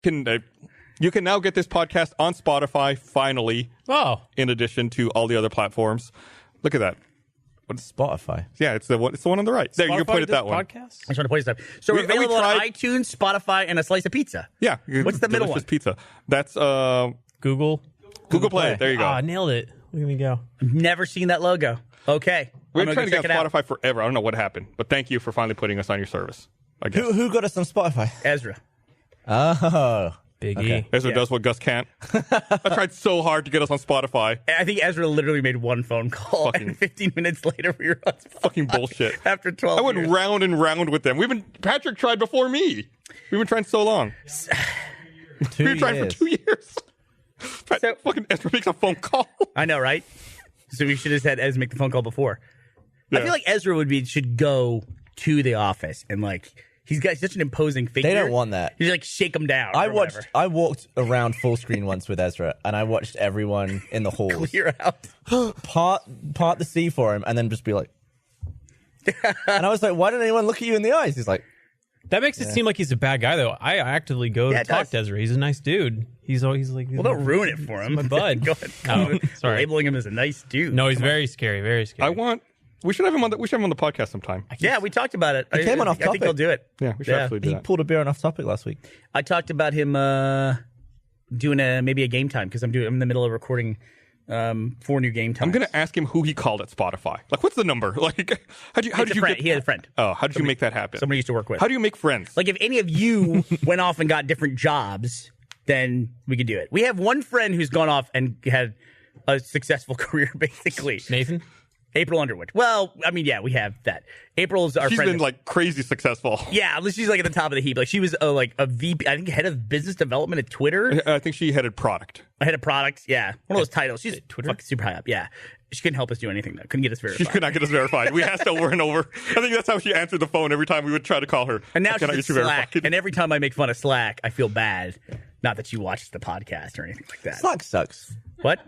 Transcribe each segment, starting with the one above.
You can now get this podcast on Spotify, finally. Oh. In addition to all the other platforms. Look at that. What's Spotify? Yeah, it's the one on the right. There, you can point at that one. Podcast? I'm trying to point stuff. So we're available on iTunes, Spotify, and a slice of pizza. Yeah. What's the middle one? Pizza. That's Google Play. There you go. Ah, nailed it. Look at me go. I've never seen that logo. Okay. We've been trying to get on Spotify forever. I don't know what happened, but thank you for finally putting us on your service. I guess. Who got us on Spotify? Ezra. Oh. Big Okay. E. Ezra does what Gus can't. I tried so hard to get us on Spotify. I think Ezra literally made one phone call, and 15 minutes later we were on Spotify. Fucking bullshit. After 12 I went years. round and round with them. Patrick tried before me. We've been trying so long. 2 We've been trying for 2 years. So- Fucking Ezra makes a phone call. I know, right? So we should have had Ezra make the phone call before. Yeah. I feel like Ezra should go to the office and he's got such an imposing figure. They don't want that. You just shake him down. I walked around full screen once with Ezra, and I watched everyone in the halls clear out. part the sea for him, and then just be like, and I was like, why didn't anyone look at you in the eyes? He's like, That makes it seem like he's a bad guy, though. I actively go to talk to Ezra. He's a nice dude. He's always like... Well, don't ruin it for him. My bud. Go ahead. Oh, sorry. Labeling him as a nice dude. No, he's very scary. Very scary. We should have him on the podcast sometime. Yeah, we talked about it. He came on off I think topic. he'll do it. Yeah, we should absolutely do he that. pulled a beer on off topic last week. I talked about him doing maybe a game time because I'm in the middle of recording 4 new game times. I'm going to ask him who he called at Spotify. Like, what's the number? Like, how did you get... He had a friend. Oh, how did you make that happen? Somebody used to work with. How do you make friends? Like, if any of you went off and got different jobs, then we could do it. We have one friend who's gone off and had a successful career, basically. Nathan? April Underwood. Well, I mean, yeah, we have that. April's our She's friend. been, like, crazy successful. Yeah, she's, like, at the top of the heap. Like, she was, like, a VP, I think, head of business development at Twitter. I think she headed product. Head of product, yeah. One of those titles. She's fucking super high up, yeah. She couldn't help us do anything, though. Couldn't get us verified. She could not get us verified. We asked over and over. I think that's how she answered the phone every time we would try to call her. And now Can I she's get at you Slack, verified? and every time I make fun of Slack, I feel bad. Not that she watches the podcast or anything like that. Slack sucks. What?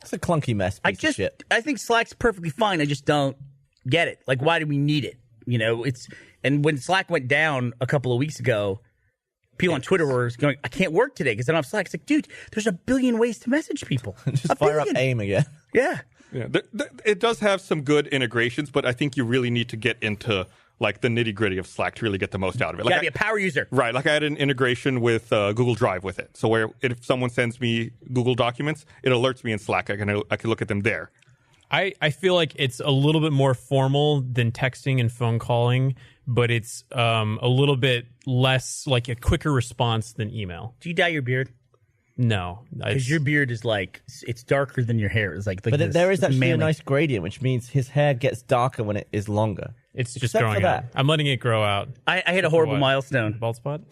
It's a clunky mess. Piece of shit. I think Slack's perfectly fine. I just don't get it. Like, why do we need it? You know, and when Slack went down a couple of weeks ago, people on Twitter were going, I can't work today because I don't have Slack. It's like, dude, there's a billion ways to message people. Just fire up AIM again. Yeah. Yeah, it does have some good integrations, but I think you really need to get into like the nitty gritty of Slack to really get the most out of it. You gotta be a power user. Right. Like I had an integration with Google Drive with it. So where if someone sends me Google documents, it alerts me in Slack. I can look at them there. I feel like it's a little bit more formal than texting and phone calling, but it's a little bit less like a quicker response than email. Do you dye your beard? No. Because your beard is like, it's darker than your hair. It's like But there is actually a nice gradient, which means his hair gets darker when it is longer. It's just Except growing for out. that. I'm letting it grow out. I hit a horrible What? milestone. Bald spot?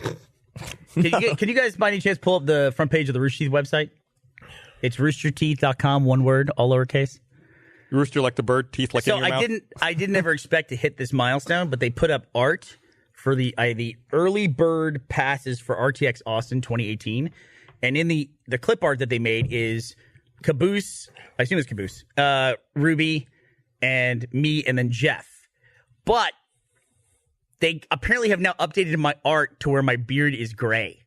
Can you guys by any chance pull up the front page of the Rooster Teeth website? It's roosterteeth.com, one word, all lowercase. Rooster like the bird, teeth like in your mouth. I didn't ever expect to hit this milestone, but they put up art for the early bird passes for RTX Austin 2018. And in the clip art that they made is Caboose, I assume it's Caboose, Ruby, and me, and then Jeff. But they apparently have now updated my art to where my beard is gray.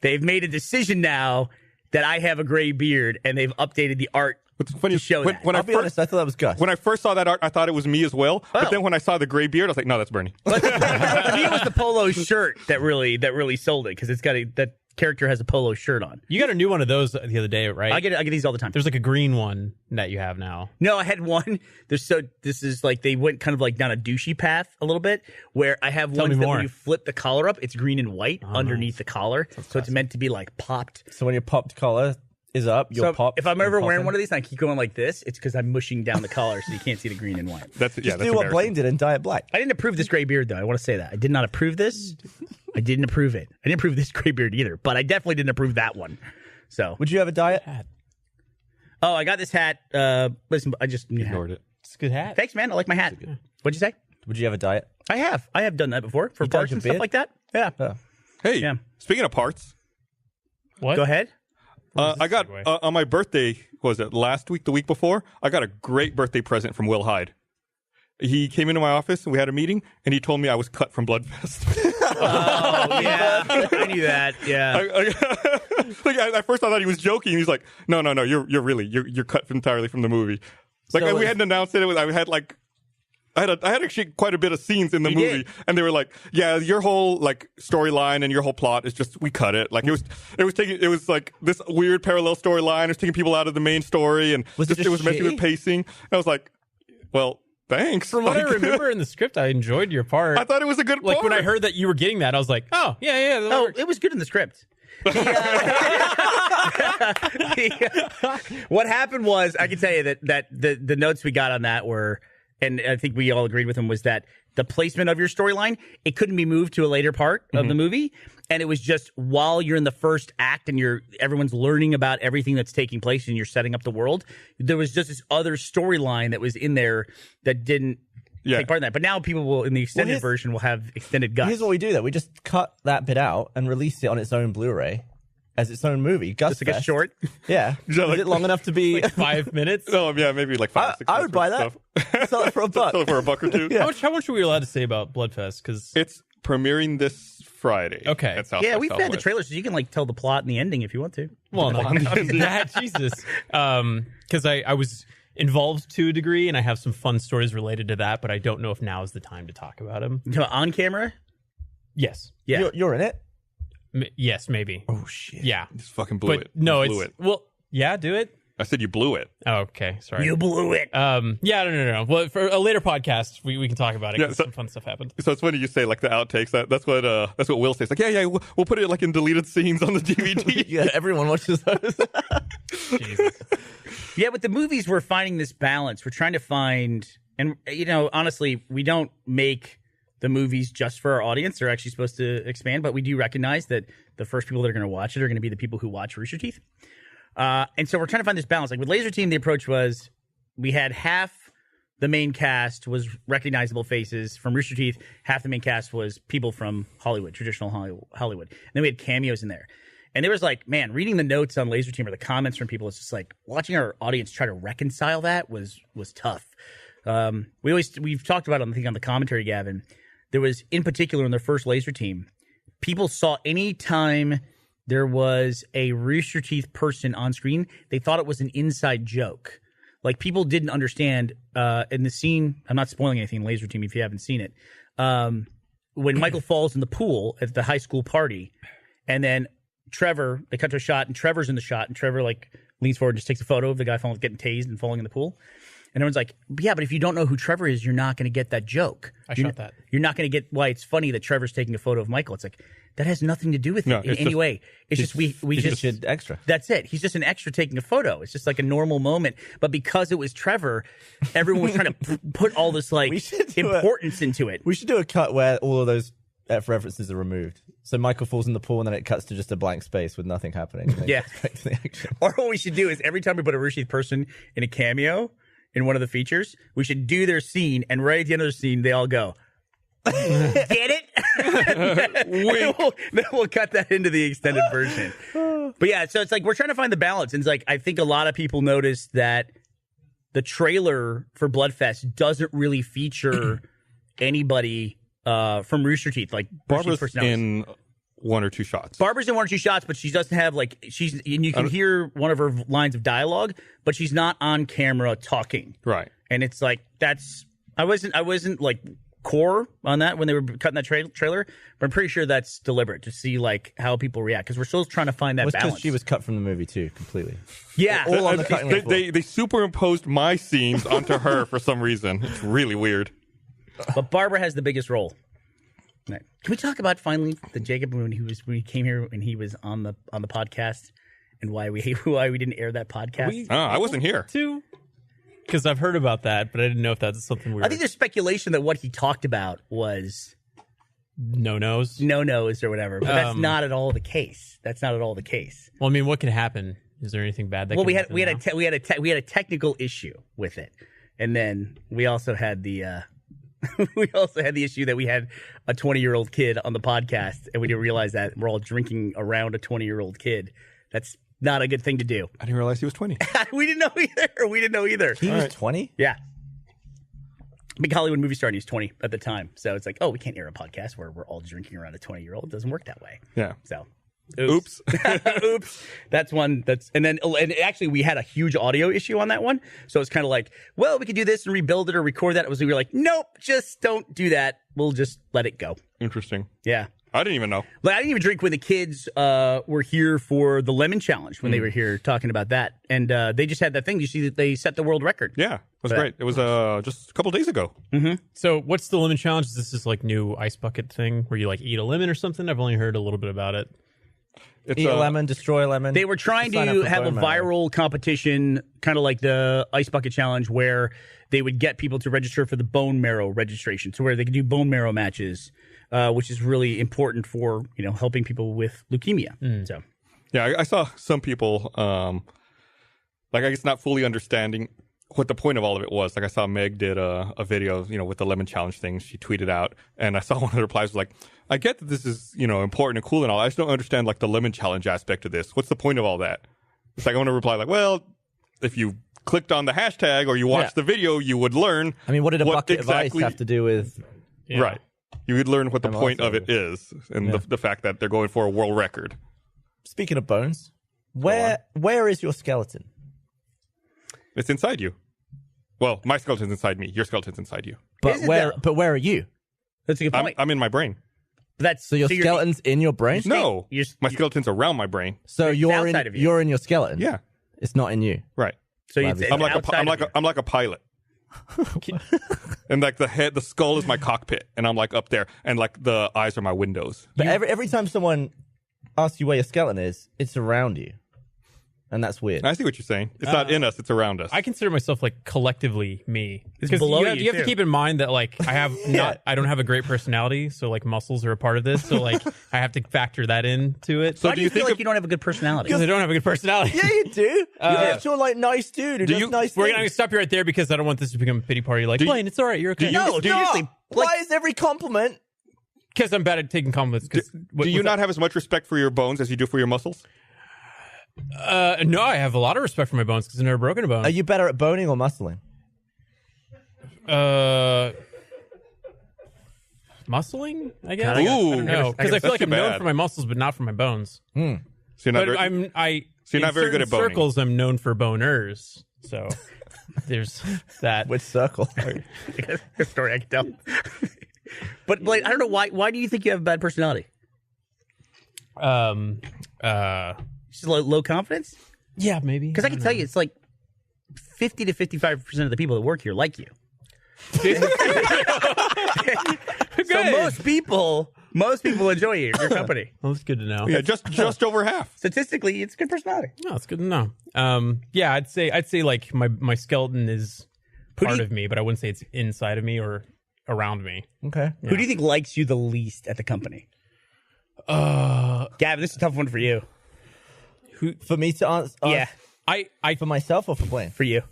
They've made a decision now that I have a gray beard, and they've updated the art What's funny to show that. I'll be honest, I thought that was Gus. When I first saw that art, I thought it was me as well. Oh. But then when I saw the gray beard, I was like, no, that's Bernie. To me, it was the polo shirt that really sold it because it's got that character has a polo shirt on. You got a new one of those the other day, right? I get these all the time. There's like a green one that you have now. No, I had one. This is like they went kind of like down a douchey path a little bit where I have Tell ones me that more. when you flip the collar up, it's green and white underneath the collar. So it's meant to be like popped. So when your popped collar is up, you'll So pop. if I'm ever you'll pop wearing in. one of these and I keep going like this, it's because I'm mushing down the collar so you can't see the green and white. That's Just that's do what embarrassing. Blaine did and dye it black. I didn't approve this gray beard, though. I want to say that. I did not approve this. I didn't approve it. I didn't approve this gray beard either, but I definitely didn't approve that one. So, Would you ever dye it? oh, I got this hat. Listen, I just Ignored it. It's a good hat. Thanks, man. I like my hat. What'd you say? Would you ever dye it? I have done that before for You dyed parts your and stuff beard? like that. Yeah. Oh. Hey, Yeah. speaking of parts, What? Go ahead. I got segue? on my birthday, was it last week, the week before? I got a great birthday present from Will Hyde. He came into my office and we had a meeting, and he told me I was cut from Bloodfest. yeah, I knew that. Yeah. At first I thought he was joking. He's like, no, you're cut entirely from the movie. Like So we hadn't announced it. I had actually quite a bit of scenes in the movie, and they were like, "Yeah, your whole like storyline and your whole plot is just we cut it." Like it was like this weird parallel storyline. It was taking people out of the main story, and it was messing with pacing. And I was like, "Well, thanks." From what I remember in the script, I enjoyed your part. I thought it was a good like part. when I heard that you were getting that, I was like, "Oh, yeah." that works. It was good in the script. What happened was, I can tell you that the notes we got on that were, and I think we all agreed with him, was that the placement of your storyline, it couldn't be moved to a later part of the movie, and it was just while you're in the first act and everyone's learning about everything that's taking place and you're setting up the world, there was just this other storyline that was in there that didn't take part in that. But now people will, in the extended version, will have extended guts. Here's what we do, though. We just cut that bit out and release it on its own Blu-ray as its own movie. Just like a short? Yeah. Is it long enough to be... Like 5 minutes? Oh, yeah, maybe like 5 or 6 I would buy that. Sell it for $1. Sell it for $1 or $2. Yeah. How much are we allowed to say about Bloodfest? Because It's premiering this Friday. Okay. At South Yeah, by we've had the Southwest. trailer, so you can like tell the plot and the ending if you want to. well, not that, Jesus. Because I was involved to a degree, and I have some fun stories related to that, but I don't know if now is the time to talk about them. On camera? Yes. Yeah. You're in it? Yes, maybe. Oh, shit. Yeah. Just fucking blew But it. no, You blew it's... it. Well, yeah, do it. I said you blew it. Oh, okay, sorry. You blew it. Yeah, no. Well, for a later podcast, we can talk about it. 'Cause some fun stuff happened. So it's funny you say like the outtakes. That's what Will says. Like, yeah, we'll put it like in deleted scenes on the DVD. Yeah, everyone watches those. Jesus. Yeah, with the movies, we're finding this balance. We're trying to find, and honestly, we don't make the movies just for our audience. They're actually supposed to expand, but we do recognize that the first people that are going to watch it are going to be the people who watch Rooster Teeth. And so we're trying to find this balance. Like with Laser Team, the approach was we had half the main cast was recognizable faces from Rooster Teeth. Half the main cast was people from Hollywood, traditional Hollywood. And then we had cameos in there. And there was like, man, reading the notes on Laser Team or the comments from people, it's just like watching our audience try to reconcile that was tough. We've talked about it on the commentary, Gavin. There was, in particular, in their first Laser Team, people saw any time there was a Rooster Teeth person on screen, they thought it was an inside joke. Like, people didn't understand in the scene. I'm not spoiling anything in Laser Team if you haven't seen it. When Michael falls in the pool at the high school party, and then Trevor, they cut to a shot, and Trevor's in the shot, and Trevor like leans forward and just takes a photo of the guy getting tased and falling in the pool. And everyone's like, yeah, but if you don't know who Trevor is, you're not going to get that joke. Shot that. You're not going to get why it's funny that Trevor's taking a photo of Michael. It's like, that has nothing to do with it in any way. It's just we just did extra. That's it. He's just an extra taking a photo. It's just like a normal moment. But because it was Trevor, everyone was trying to put all this like importance into it. We should do a cut where all of those F references are removed. So Michael falls in the pool and then it cuts to just a blank space with nothing happening. Yeah. Straight to the action. Or what we should do is every time we put a Rooster Teeth person in a cameo in one of the features, we should do their scene, and right at the end of the scene, they all go, get it? then we'll cut that into the extended version. But yeah, so it's like we're trying to find the balance. And it's like I think a lot of people noticed that the trailer for Bloodfest doesn't really feature anybody from Rooster Teeth. Like Barbara's in one or two shots. Barbara's in one or two shots, but she doesn't have and you can hear one of her lines of dialogue, but she's not on camera talking. Right. And it's like I wasn't like core on that when they were cutting that trailer, but I'm pretty sure that's deliberate to see like how people react because we're still trying to find that balance. Because she was cut from the movie too, completely. Yeah, all on the cutting room floor. They superimposed my scenes onto her for some reason. It's really weird. But Barbara has the biggest role. Can we talk about finally the Jacob when he came here and he was on the podcast and why we didn't air that podcast? I wasn't here. Too. Because I've heard about that, but I didn't know if that's something weird. I think there's speculation that what he talked about was no-nos or whatever, but that's not at all the case. That's not at all the case. Well, I mean, what can happen? Is there anything bad that? Well, can we had happen a technical issue with it, and then we also had the issue that we had a 20-year-old kid on the podcast, and we didn't realize that we're all drinking around a 20-year-old kid. That's not a good thing to do. I didn't realize he was 20. We didn't know either. He was 20? Yeah. big Hollywood movie star, and he's 20 at the time. So it's like, oh, we can't air a podcast where we're all drinking around a 20-year-old. It doesn't work that way. Yeah. So, Oops. oops. That's one. And actually we had a huge audio issue on that one. So it's kind of like, well, we could do this and rebuild it or record that. We were like, nope, just don't do that. We'll just let it go. Interesting. Yeah. I didn't even know. Like, I didn't even drink when the kids were here for the Lemon Challenge when they were here talking about that. And they just had that thing. You see that they set the world record. Yeah, it was great. It was just a couple days ago. So what's the lemon challenge? Is this like new ice bucket thing where you like eat a lemon or something? I've only heard a little bit about it. It's Eat a lemon, destroy a lemon. They were trying Sign up to for have a bone marrow. viral competition, kind of like the Ice Bucket Challenge, where they would get people to register for the bone marrow registration, so where they could do bone marrow matches, which is really important for helping people with leukemia. So Yeah, I saw some people, I guess not fully understanding what the point of all of it was. Like, I saw Meg did a video, with the lemon challenge thing. She tweeted out, and I saw one of the replies was like, I get that this is, important and cool and all. I just don't understand, like, the lemon challenge aspect of this. What's the point of all that? It's like, I want to reply, like, well, if you clicked on the hashtag or you watched the video, you would learn. I mean, what did a bucket exactly, of ice have to do with? Yeah. Right. You would learn what the I'm point also- of it is, and the fact that they're going for a world record. Speaking of bones, where is your skeleton? It's inside you. Well, my skeleton's inside me. Your skeleton's inside you. But Is it where? though? But where are you? that's a good point. I'm in my brain. So your you're- skeleton's in your brain. No, you're- my skeleton's around my brain. So you're outside of you. you're in your skeleton. Yeah, It's not in you. right. So Love it. I'm like a pilot. And like the skull is my cockpit, and I'm like up there, and like the eyes are my windows. But every time someone asks you where your skeleton is, it's around you, and that's weird. I see what you're saying. It's not in us; it's around us. I consider myself like collectively me. It's Because below you have you, to too. keep in mind that like I have I don't have a great personality, so like muscles are a part of this. So like I have to factor that into it. So Why do you feel like you don't have a good personality? because I don't have a good personality. Yeah, you do. You're like nice dude. Who does nice We're things. gonna stop you right there because I don't want this to become a pity party. Like, Do you- Blaine, it's all right. You're okay. No, It's seriously. not. Why is every compliment? Because I'm bad at taking compliments. Do you not have as much respect for your bones as you do for your muscles? No, I have a lot of respect for my bones because I've never broken a bone. Are you better at boning or muscling? Muscling, I guess. Ooh. I don't know because I feel like That's I'm too known bad. for my muscles, but not for my bones. So you're not But very, you're not very good at boning. circles. I'm known for boners, so there's that. Which circle? Your story I can tell. But Blake, I don't know why do you think you have a bad personality? Just low confidence? Yeah, maybe Because I can tell you, it's like 50 to 55% of the people that work here like you. So most people enjoy you, your company. Well, that's good to know. yeah, just over half. Statistically, it's good personality. No, it's good to know. Yeah, I'd say like my skeleton is part of me, but I wouldn't say it's inside of me or around me. Okay. Who do you think likes you the least at the company? Gavin, this is a tough one for you. For me to answer? Yeah, I For myself or for Blaine? for you.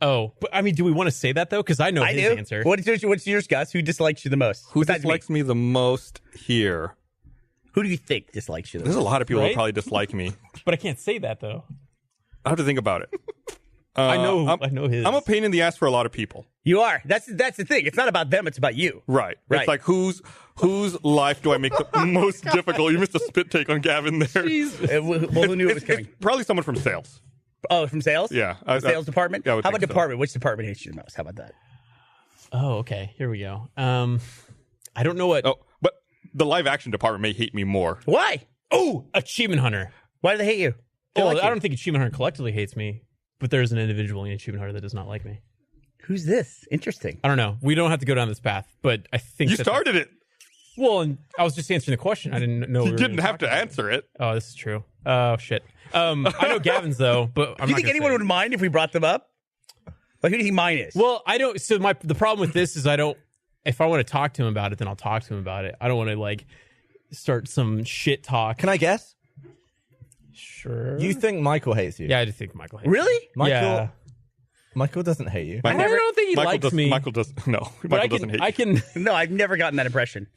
Oh, but I mean, do we want to say that though? Because I know I his do. answer. What's yours, Gus? Who dislikes you the most? Who Besides dislikes me the most here? Who do you think dislikes you the There's most? a lot of people Right? who probably dislike me. But I can't say that though. I have to think about it. I know his. I'm a pain in the ass for a lot of people. You are. That's the thing. It's not about them. It's about you. Right. Right. It's like whose life do I make the most difficult? You missed a spit take on Gavin there. Who knew it was coming? It's probably someone from sales. Oh, from sales? Yeah. The sales department? Yeah, I How would about think so. department? Which department hates you the most? How about that? Oh, okay. Here we go. I don't know what. Oh, but the live action department may hate me more. Why? Oh, Achievement Hunter. Why do they hate you? They Oh, like I you. don't think Achievement Hunter collectively hates me, but there's an individual in Achievement Hunter that does not like me. Who's this? Interesting. I don't know. We don't have to go down this path, but I think You that started it. Well, and I was just answering the question. I didn't know. You didn't have to answer it. Oh, this is true. Oh shit. I know Gavin's though, but I'm Do you not think gonna anyone say would mind if we brought them up? Like, who do you think mine is? Well, I don't. So the problem with this is I don't. If I want to talk to him about it, then I'll talk to him about it. I don't want to like start some shit talk. Can I guess? Sure. You think Michael hates you? Yeah, I just think Michael hates me. really? Yeah. Michael doesn't hate you. I don't think he likes me. Michael does. No, But Michael doesn't hate. I can. No, I've never gotten that impression.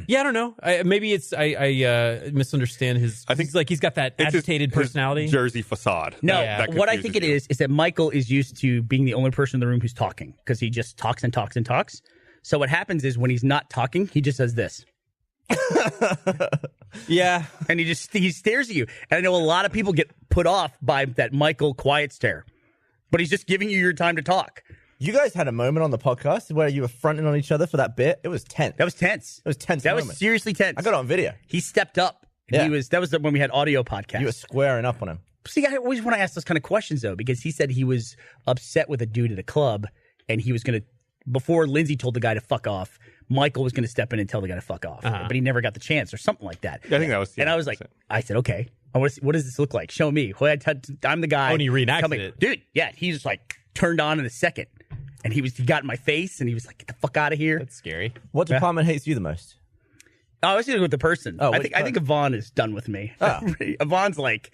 Yeah, I don't know. Maybe it's I misunderstand his. I think he's got that agitated personality. His Jersey facade. No, that what I think it is that Michael is used to being the only person in the room who's talking because he just talks and talks and talks. So what happens is when he's not talking, he just does this. Yeah. And he stares at you. And I know a lot of people get put off by that Michael quiet stare. But he's just giving you your time to talk. You guys had a moment on the podcast where you were fronting on each other for that bit. It was tense. That was tense. It was tense. That was seriously tense. I got it on video. He stepped up. Yeah. That was when we had audio podcasts. You were squaring up on him. See, I always want to ask those kind of questions though, because he said he was upset with a dude at a club, and he was going to, before Lindsay told the guy to fuck off, Michael was going to step in and tell the guy to fuck off, but he never got the chance or something like that. I think that was. And I was like, I said, okay, what does this look like? Show me. I'm the guy. Oh, and he reenacted it, dude. Yeah, he just like turned on in a second, and he got in my face, and he was like, "Get the fuck out of here." That's scary. What department hates you the most? Oh, I was dealing with the person. Oh, I think Yvonne is done with me. Oh. Yvonne's like,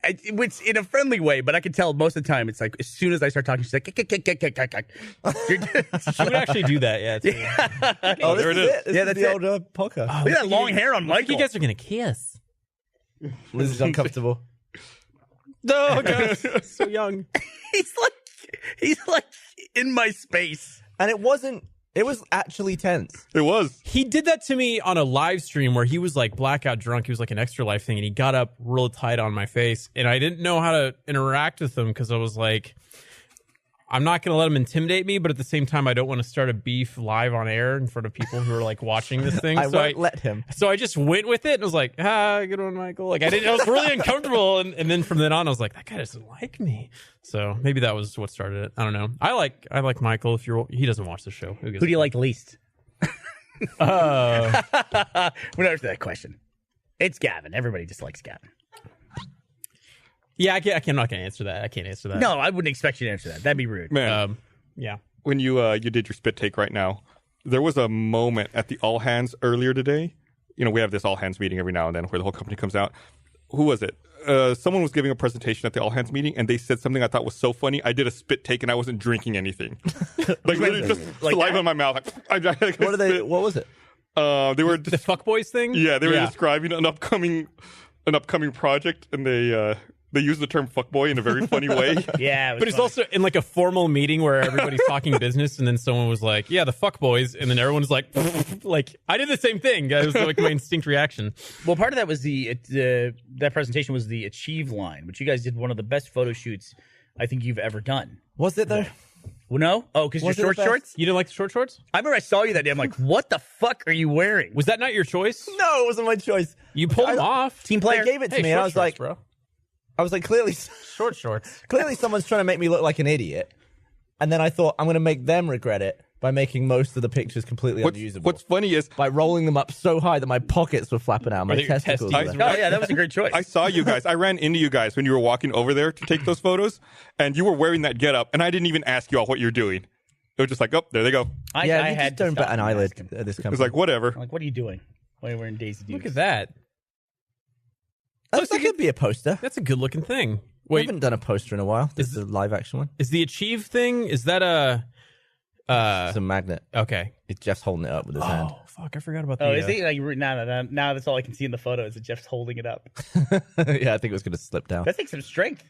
it's in a friendly way, but I can tell most of the time it's like as soon as I start talking, she's like, She would actually do that. Yeah. Oh, there it is. This that's the it. old podcast. Look at that long hair on Michael. You guys are gonna kiss. Liz is uncomfortable. No, guys, so young. he's like in my space, And it wasn't. It was actually tense. It was. He did that to me on a live stream where he was like blackout drunk. He was like an Extra Life thing, and he got up real tight on my face, and I didn't know how to interact with him because I was like, I'm not going to let him intimidate me, but at the same time, I don't want to start a beef live on air in front of people who are like watching this thing. I won't let him. So I just went with it and was like, good one, Michael. Like I was really uncomfortable. And then from then on, I was like, that guy doesn't like me. So maybe that was what started it. I don't know. I like Michael. He doesn't watch the show. Who do you like least? We're not after that question. It's Gavin. Everybody dislikes Gavin. Yeah, I'm not gonna answer that. I can't answer that. No, I wouldn't expect you to answer that. That'd be rude. Man, Yeah. when you did your spit take right now, there was a moment at the all hands earlier today. You know, we have this all hands meeting every now and then where the whole company comes out. Who was it? Someone was giving a presentation at the all hands meeting, and they said something I thought was so funny. I did a spit take, and I wasn't drinking anything. Like literally just Like saliva that? in my mouth. What was it? They were The fuckboys thing? Yeah, they were describing an upcoming project, and they use the term fuckboy in a very funny way. Yeah, But it's also in like a formal meeting where everybody's talking business, and then someone was like, yeah, the fuckboys, and then everyone's like, like, I did the same thing. That was like my instinct reaction. well, part of that was that presentation was the Achieve line, which you guys did one of the best photo shoots I think you've ever done. Was it though? Well, no? Oh, because Was it your short the best? shorts? You didn't like the short shorts? I remember I saw you that day. I'm like, what the fuck are you wearing? Was that not your choice? No, it wasn't my choice. You pulled them off. Team player? They gave it to Hey, me, and short I was shorts, like, bro. clearly, Short shorts. clearly, someone's trying to make me look like an idiot. And then I thought I'm going to make them regret it by making most of the pictures completely unusable. What's funny is by rolling them up so high that my pockets were flapping out, my Your testicles. testes were were- Oh, yeah, that was a great choice. I saw you guys. I ran into you guys when you were walking over there to take those photos, and you were wearing that getup, and I didn't even ask you all what you're doing. It was just like, oh, there they go. I Yeah, you had just don't to stop bat an and eyelid ask him. at this It company. was like, whatever. I'm like, what are you doing? Why are you wearing Daisy Dukes? Look at that. that could be a poster. That's a good looking thing. We Wait, haven't done a poster in a while. This is a live action one. is the Achieve thing? Is that a? It's a magnet. Okay. Jeff's holding it up with his hand. Oh fuck! I forgot about that. Oh, is he? Like, now that's all I can see in the photo is that Jeff's holding it up. Yeah, I think it was going to slip down. That takes some strength.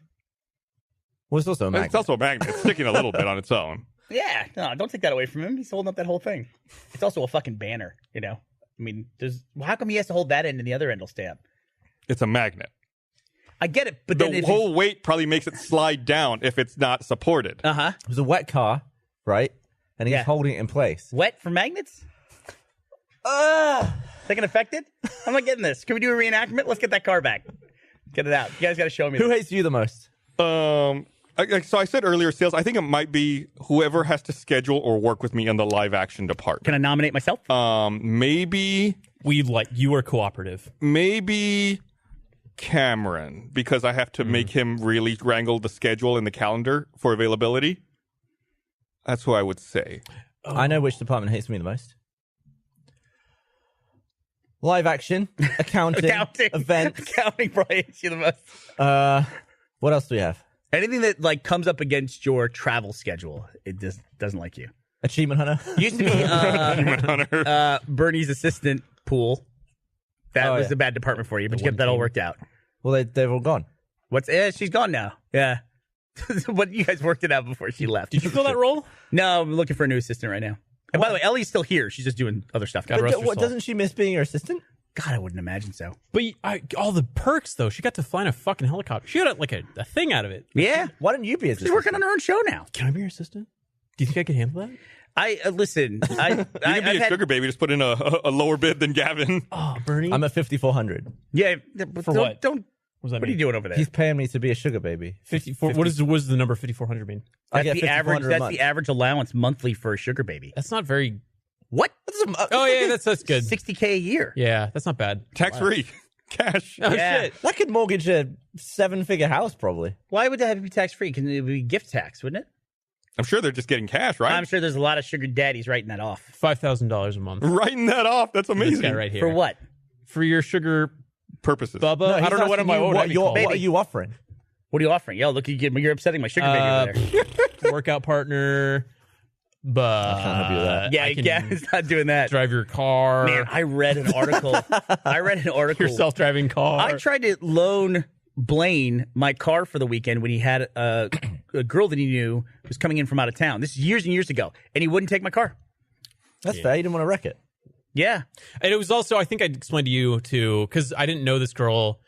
Well, it's also a magnet. It's also a magnet. It's sticking a little bit on its own. Yeah, no, don't take that away from him. He's holding up that whole thing. It's also a fucking banner, you know? I mean, how come he has to hold that end and the other end will stay up? It's a magnet. I get it, but then The whole weight probably makes it slide down if it's not supported. Uh-huh. It was a wet car, right? And he's Yeah. holding it in place. Wet for magnets? Second affected? I'm not getting this. Can we do a reenactment? Let's get that car back. Get it out. You guys got to show me Who this. hates you the most? So I said earlier, sales. I think it might be whoever has to schedule or work with me in the live action department. Can I nominate myself? Maybe you are cooperative. Cameron, because I have to make him really wrangle the schedule and the calendar for availability. That's who I would say. I know which department hates me the most. Live action, accounting, events. Accounting probably hates you the most. What else do we have? Anything that like comes up against your travel schedule, it just doesn't like you. Achievement Hunter. Used to be Bernie's assistant pool. That Oh, was yeah. a bad department for you, but you got that all worked out. Well, they've all gone. She's gone now. Yeah. But you guys worked it out before she left. Did you fill that role? No, I'm looking for a new assistant right now. And by the way, Ellie's still here. She's just doing other stuff. God rest her soul. Doesn't she miss being your assistant? God, I wouldn't imagine so. But all the perks, though. She got to fly in a fucking helicopter. She got like a thing out of it. Yeah. Why don't you be She's assistant? working on her own show now. Can I be your assistant? Do you think I could handle that? Listen. You can be a sugar baby. Just put in a lower bid than Gavin. Oh, Bernie. I'm at 5,400. Yeah. For what? Don't. What What are you doing over there? He's paying me to be a sugar baby. 54. What does the number 5,400 mean? I That's get the average. 5,400 a That's month. the average allowance monthly for a sugar baby. That's not very. What? Oh yeah, that's good. $60K a year. Yeah, that's not bad. Tax free. Cash. Oh Yeah. shit. That could mortgage a 7-figure house, probably. Why would that have to be tax free? Because it would be gift tax, wouldn't it? I'm sure they're just getting cash, right? I'm sure there's a lot of sugar daddies writing that off. $5,000 a month. Writing that off. That's This amazing. guy right here. For what? For your sugar Purposes. bubba. No, I he's don't know what asking am I you owed. what are you offering? What are you offering? Yo, look, you're upsetting my sugar baby over there. Workout partner. But I can't help you with that. Yeah, I can Gavin's not doing that. drive your car. Man, I read an article. Your self-driving car. I tried to loan Blaine my car for the weekend when he had a girl that he knew was coming in from out of town. This is years and years ago, and he wouldn't take my car. That's fair. You didn't want to wreck it. Yeah, And it was also, I think I explained to you too, because I didn't know this girl.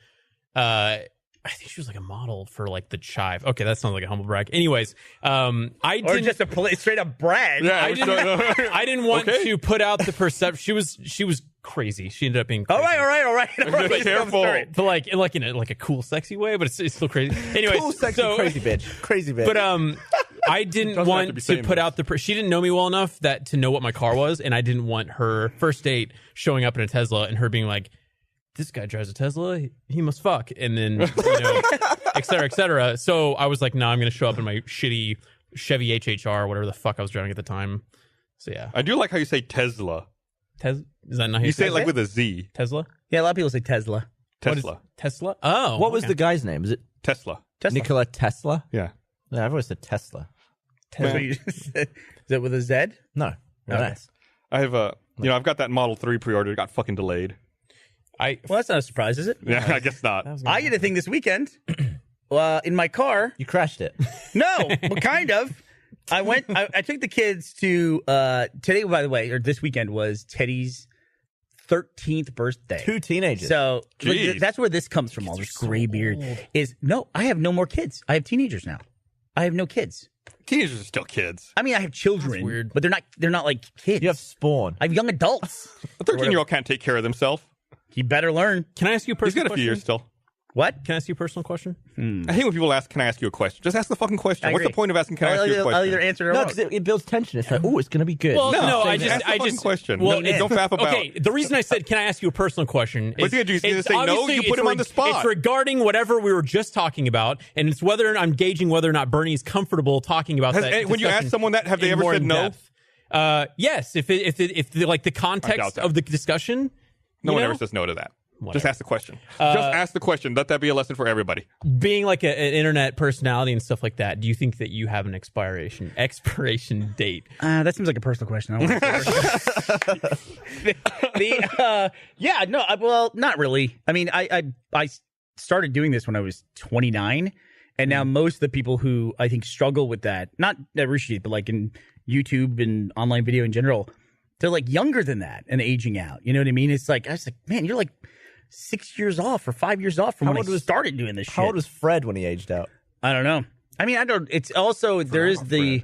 I think she was like a model for like the Chive. Okay, that sounds like a humble brag. Anyways, I or didn't. just a straight up brag. Yeah, I I didn't want Okay. to put out the perception. She was crazy. She ended up being crazy. All right. Be careful. But like in a cool, sexy way. But it's still crazy. Anyways, Cool, sexy, so, crazy bitch. Crazy bitch. But I didn't Doesn't have to want be to saying put this. out the. She didn't know me well enough that to know what my car was, and I didn't want her first date showing up in a Tesla and her being like, "This guy drives a Tesla. He must fuck," and then et cetera, et cetera. So I was like, "No, I'm going to show up in my shitty Chevy HHR, whatever the fuck I was driving at the time." So yeah, I do like how you say Tesla. Is that not how You say it like it? with a Z. Tesla? Yeah, a lot of people say Tesla. Tesla. Tesla? Oh, what was okay. the guy's name? Is it Tesla. Tesla. Nikola Tesla? Yeah. Yeah, I've always said Tesla. That's what you said. Is that with a Z? No. Nice. I have I've got that Model 3 pre-order. It got fucking delayed. Well, that's not a surprise, is it? Yeah, I guess not. I did a thing this weekend in my car. You crashed it. No, well, kind of. I took the kids to today, by the way, or this weekend was Teddy's 13th birthday. 2 teenagers. So look, Jeez. that's where this comes from. All this gray beard is no. I have no more kids. I have teenagers now. I have no kids. Teenagers are still kids. I mean, I have children, That's weird. but they're not like kids. You have spawn. I have young adults. A 13-year-old can't take care of themselves. You better learn. Can I ask you a He's personal got a question? few years still. What? Can I ask you a personal question? I hate when people ask, "Can I ask you a question?" Just ask the fucking question. I What's the agree. point of asking, "Can I ask you a question"? I'll either answer it or No, won't. because it builds tension. It's like, oh, it's going to be good. Well, no, Ask I the just fucking question. Well, Don't faff about. Okay, the reason I said, "Can I ask you a personal question?" What's he gonna do? He's gonna it's say no? obviously- You put it's him on the spot. It's regarding whatever we were just talking about, and it's whether I'm gauging whether or not Bernie's comfortable talking about that. When you ask discussion someone that, have they in ever more said in no? depth. Yes, if the, like the context that. of the discussion. No you one know? ever says no to that. Just Whatever. ask the question. Just ask the question. Let that be a lesson for everybody. Being like an internet personality and stuff like that, do you think that you have an expiration date? That seems like a personal question. I don't want to yeah, no, well, not really. I mean, I started doing this when I was 29, and now most of the people who I think struggle with that, not at Rooster Teeth, but like in YouTube and online video in general, they're like younger than that and aging out. You know what I mean? It's like, I was like, man, you're like 6 years off or 5 years off from when I started doing this shit. How old was Fred when he aged out? I don't know. I mean, I don't. It's also there is the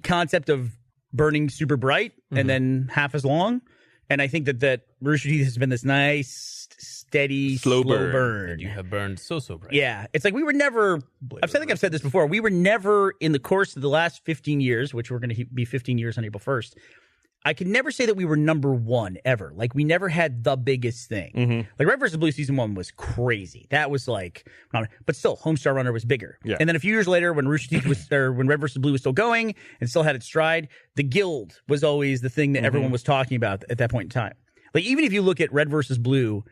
concept of burning super bright and then half as long, and I think that Rooster Teeth has been this nice, steady, slow burn. You have burned so bright. Yeah, it's like we were never. I've said this before. We were never in the course of the last 15 years, which we're going to be 15 years on April 1st. I can never say that we were number one ever. Like, we never had the biggest thing. Like, Red vs. Blue season 1 was crazy. That was like, but still, Homestar Runner was bigger. Yeah. And then a few years later, when Rooster Teeth was, or when Red vs. Blue was still going and still had its stride, the Guild was always the thing that everyone was talking about at that point in time. Like, even if you look at Red vs. Blue,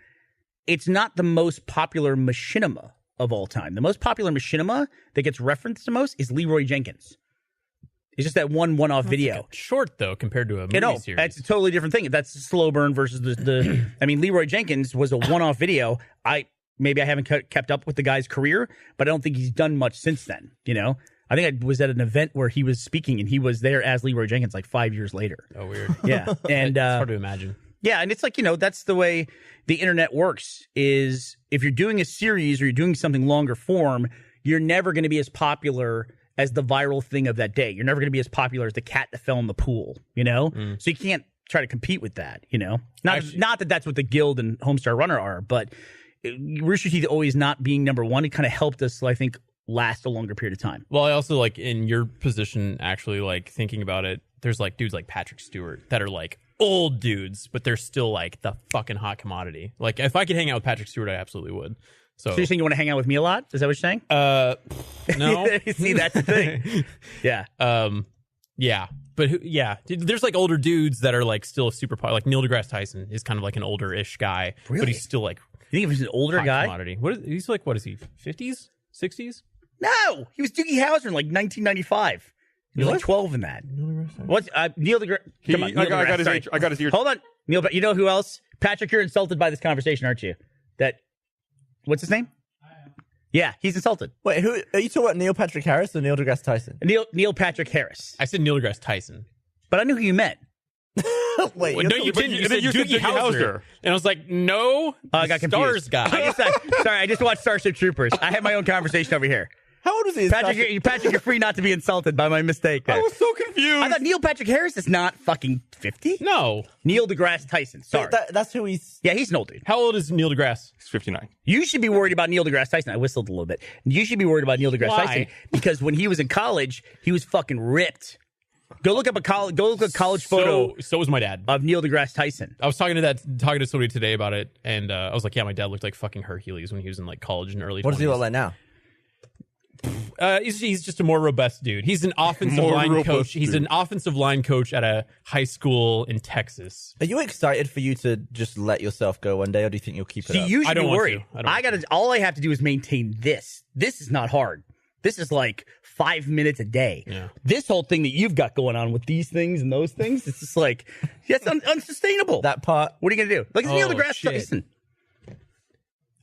it's not the most popular machinima of all time. The most popular machinima that gets referenced the most is Leroy Jenkins. It's just that one-off video. Short though compared to a movie series. That's a totally different thing. That's a slow burn versus the I mean, Leroy Jenkins was a one-off video. Maybe I haven't kept up with the guy's career, but I don't think he's done much since then. You know, I think I was at an event where he was speaking, and he was there as Leroy Jenkins like 5 years later. Oh, weird. Yeah, and it's hard to imagine. Yeah, and it's like, that's the way the internet works. Is if you're doing a series or you're doing something longer form, you're never going to be as popular as the viral thing of that day. You're never going to be as popular as the cat that fell in the pool. So you can't try to compete with that. Not that that's what the Guild and Homestar Runner are, but Rooster Teeth always not being number one, it kind of helped us, I think, last a longer period of time. Well, I also like in your position, actually, like thinking about it, there's like dudes like Patrick Stewart that are like old dudes, but they're still like the fucking hot commodity. Like if I could hang out with Patrick Stewart, I absolutely would. So you're saying you want to hang out with me a lot? Is that what you're saying? No. See, that's the thing. Yeah. Yeah. But there's like older dudes that are like still super popular. Like Neil deGrasse Tyson is kind of like an older-ish guy, but he's still like. You think he was an older guy? Commodity. He's like, what is he? 50s? 60s? No, he was Doogie Howser in like 1995. He was like 12 in that. What's Neil deGrasse? Come on, I got his ear. Hold on, Neil. You know who else? Patrick, you're insulted by this conversation, aren't you? What's his name? Yeah, he's insulted. Wait, who are you talking about? Neil Patrick Harris or Neil deGrasse Tyson? Neil Patrick Harris. I said Neil deGrasse Tyson, but I knew who you meant. Wait, no, you didn't. You said Doogie Howser. And I was like, no, I got confused. Stars guy. Sorry, I just watched Starship Troopers. I had my own conversation over here. How old was he? Patrick, you're free not to be insulted by my mistake there. I was so confused. I thought Neil Patrick Harris is not fucking 50. No. Neil deGrasse Tyson. Sorry. That's who he's... Yeah, he's an old dude. How old is Neil deGrasse? He's 59. You should be worried about Neil deGrasse Tyson. I whistled a little bit. You should be worried about Neil deGrasse Tyson because when he was in college, he was fucking ripped. Go look up a college photo. So was my dad of Neil deGrasse Tyson. I was talking to somebody today about it, and I was like, "Yeah, my dad looked like fucking Hercules when he was in like college and early." What 20s. does he look like now? He's just a more robust dude. He's an offensive line coach. He's an offensive line coach at a high school in Texas. Are you excited for you to just let yourself go one day, or do you think you'll keep it up? You should be worried. All I have to do is maintain this. This is not hard. This is like 5 minutes a day. Yeah. This whole thing that you've got going on with these things and those things, it's just like, that's unsustainable. That part. What are you going to do? Look at Neil deGrasse Tyson.